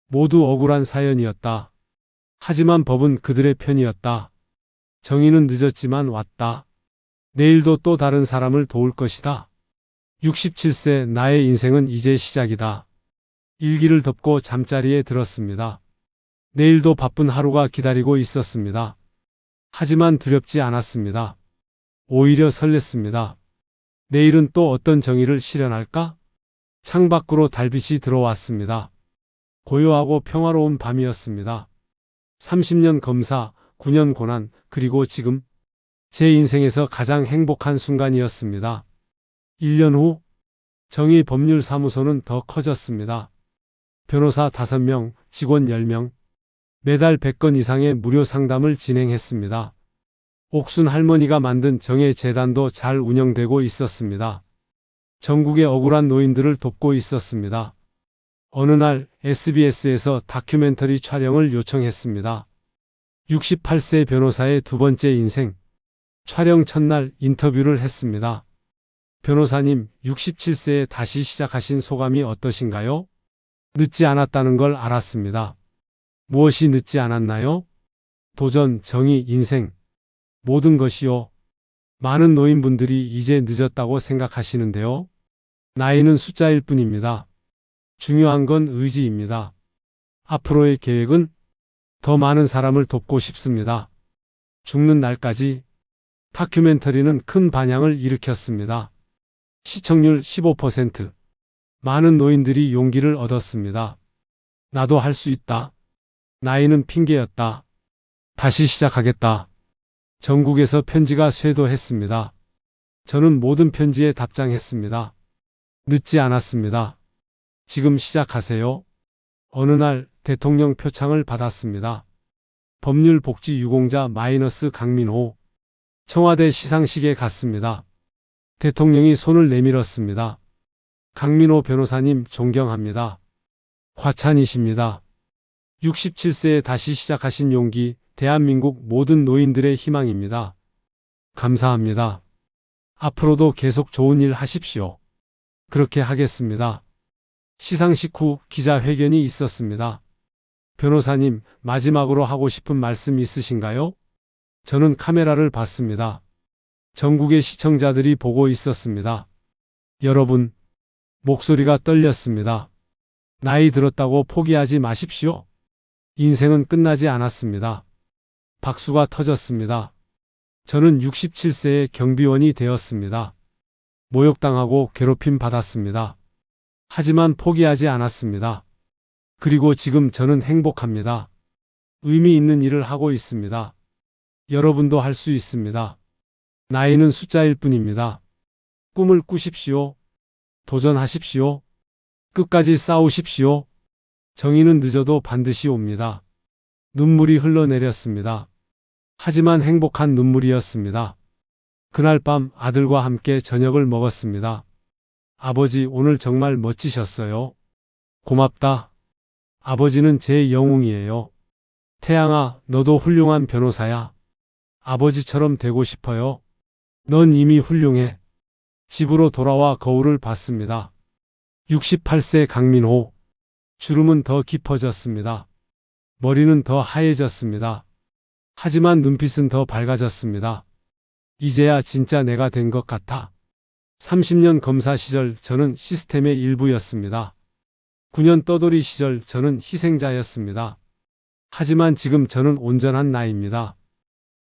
모두 억울한 사연이었다. 하지만 법은 그들의 편이었다. 정의는 늦었지만 왔다. 내일도 또 다른 사람을 도울 것이다. 67세 나의 인생은 이제 시작이다. 일기를 덮고 잠자리에 들었습니다. 내일도 바쁜 하루가 기다리고 있었습니다. 하지만 두렵지 않았습니다. 오히려 설렜습니다. 내일은 또 어떤 정의를 실현할까? 창밖으로 달빛이 들어왔습니다. 고요하고 평화로운 밤이었습니다. 30년 검사, 9년 고난, 그리고 지금 제 인생에서 가장 행복한 순간이었습니다. 1년 후 정의법률사무소는 더 커졌습니다. 변호사 5명, 직원 10명, 매달 100건 이상의 무료 상담을 진행했습니다. 옥순 할머니가 만든 정의재단도 잘 운영되고 있었습니다. 전국의 억울한 노인들을 돕고 있었습니다. 어느 날 SBS에서 다큐멘터리 촬영을 요청했습니다. 68세 변호사의 두 번째 인생. 촬영 첫날 인터뷰를 했습니다. 변호사님, 67세에 다시 시작하신 소감이 어떠신가요? 늦지 않았다는 걸 알았습니다. 무엇이 늦지 않았나요? 도전, 정의, 인생. 모든 것이요. 많은 노인분들이 이제 늦었다고 생각하시는데요. 나이는 숫자일 뿐입니다. 중요한 건 의지입니다. 앞으로의 계획은 더 많은 사람을 돕고 싶습니다. 죽는 날까지. 다큐멘터리는 큰 반향을 일으켰습니다. 시청률 15%. 많은 노인들이 용기를 얻었습니다. 나도 할 수 있다. 나이는 핑계였다. 다시 시작하겠다. 전국에서 편지가 쇄도했습니다. 저는 모든 편지에 답장했습니다. 늦지 않았습니다. 지금 시작하세요. 어느 날 대통령 표창을 받았습니다. 법률복지 유공자 마이너스 강민호. 청와대 시상식에 갔습니다. 대통령이 손을 내밀었습니다. 강민호 변호사님 존경합니다. 과찬이십니다. 67세에 다시 시작하신 용기, 대한민국 모든 노인들의 희망입니다. 감사합니다. 앞으로도 계속 좋은 일 하십시오. 그렇게 하겠습니다. 시상식 후 기자회견이 있었습니다. 변호사님, 마지막으로 하고 싶은 말씀 있으신가요? 저는 카메라를 봤습니다. 전국의 시청자들이 보고 있었습니다. 여러분, 목소리가 떨렸습니다. 나이 들었다고 포기하지 마십시오. 인생은 끝나지 않았습니다. 박수가 터졌습니다. 저는 67세의 경비원이 되었습니다. 모욕당하고 괴롭힘 받았습니다. 하지만 포기하지 않았습니다. 그리고 지금 저는 행복합니다. 의미 있는 일을 하고 있습니다. 여러분도 할 수 있습니다. 나이는 숫자일 뿐입니다. 꿈을 꾸십시오. 도전하십시오. 끝까지 싸우십시오. 정의는 늦어도 반드시 옵니다. 눈물이 흘러내렸습니다. 하지만 행복한 눈물이었습니다. 그날 밤 아들과 함께 저녁을 먹었습니다. 아버지, 오늘 정말 멋지셨어요. 고맙다. 아버지는 제 영웅이에요. 태양아, 너도 훌륭한 변호사야. 아버지처럼 되고 싶어요. 넌 이미 훌륭해. 집으로 돌아와 거울을 봤습니다. 68세 강민호. 주름은 더 깊어졌습니다. 머리는 더 하얘졌습니다. 하지만 눈빛은 더 밝아졌습니다. 이제야 진짜 내가 된 것 같아. 30년 검사 시절 저는 시스템의 일부였습니다. 9년 떠돌이 시절 저는 희생자였습니다. 하지만 지금 저는 온전한 나입니다.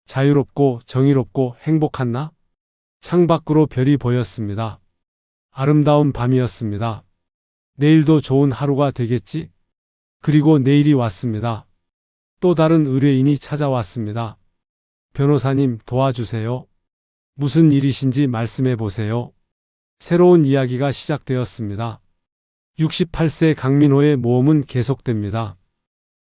자유롭고 정의롭고 행복한 나? 창밖으로 별이 보였습니다. 아름다운 밤이었습니다. 내일도 좋은 하루가 되겠지? 그리고 내일이 왔습니다. 또 다른 의뢰인이 찾아왔습니다. 변호사님, 도와주세요. 무슨 일이신지 말씀해 보세요. 새로운 이야기가 시작되었습니다. 68세 강민호의 모험은 계속됩니다.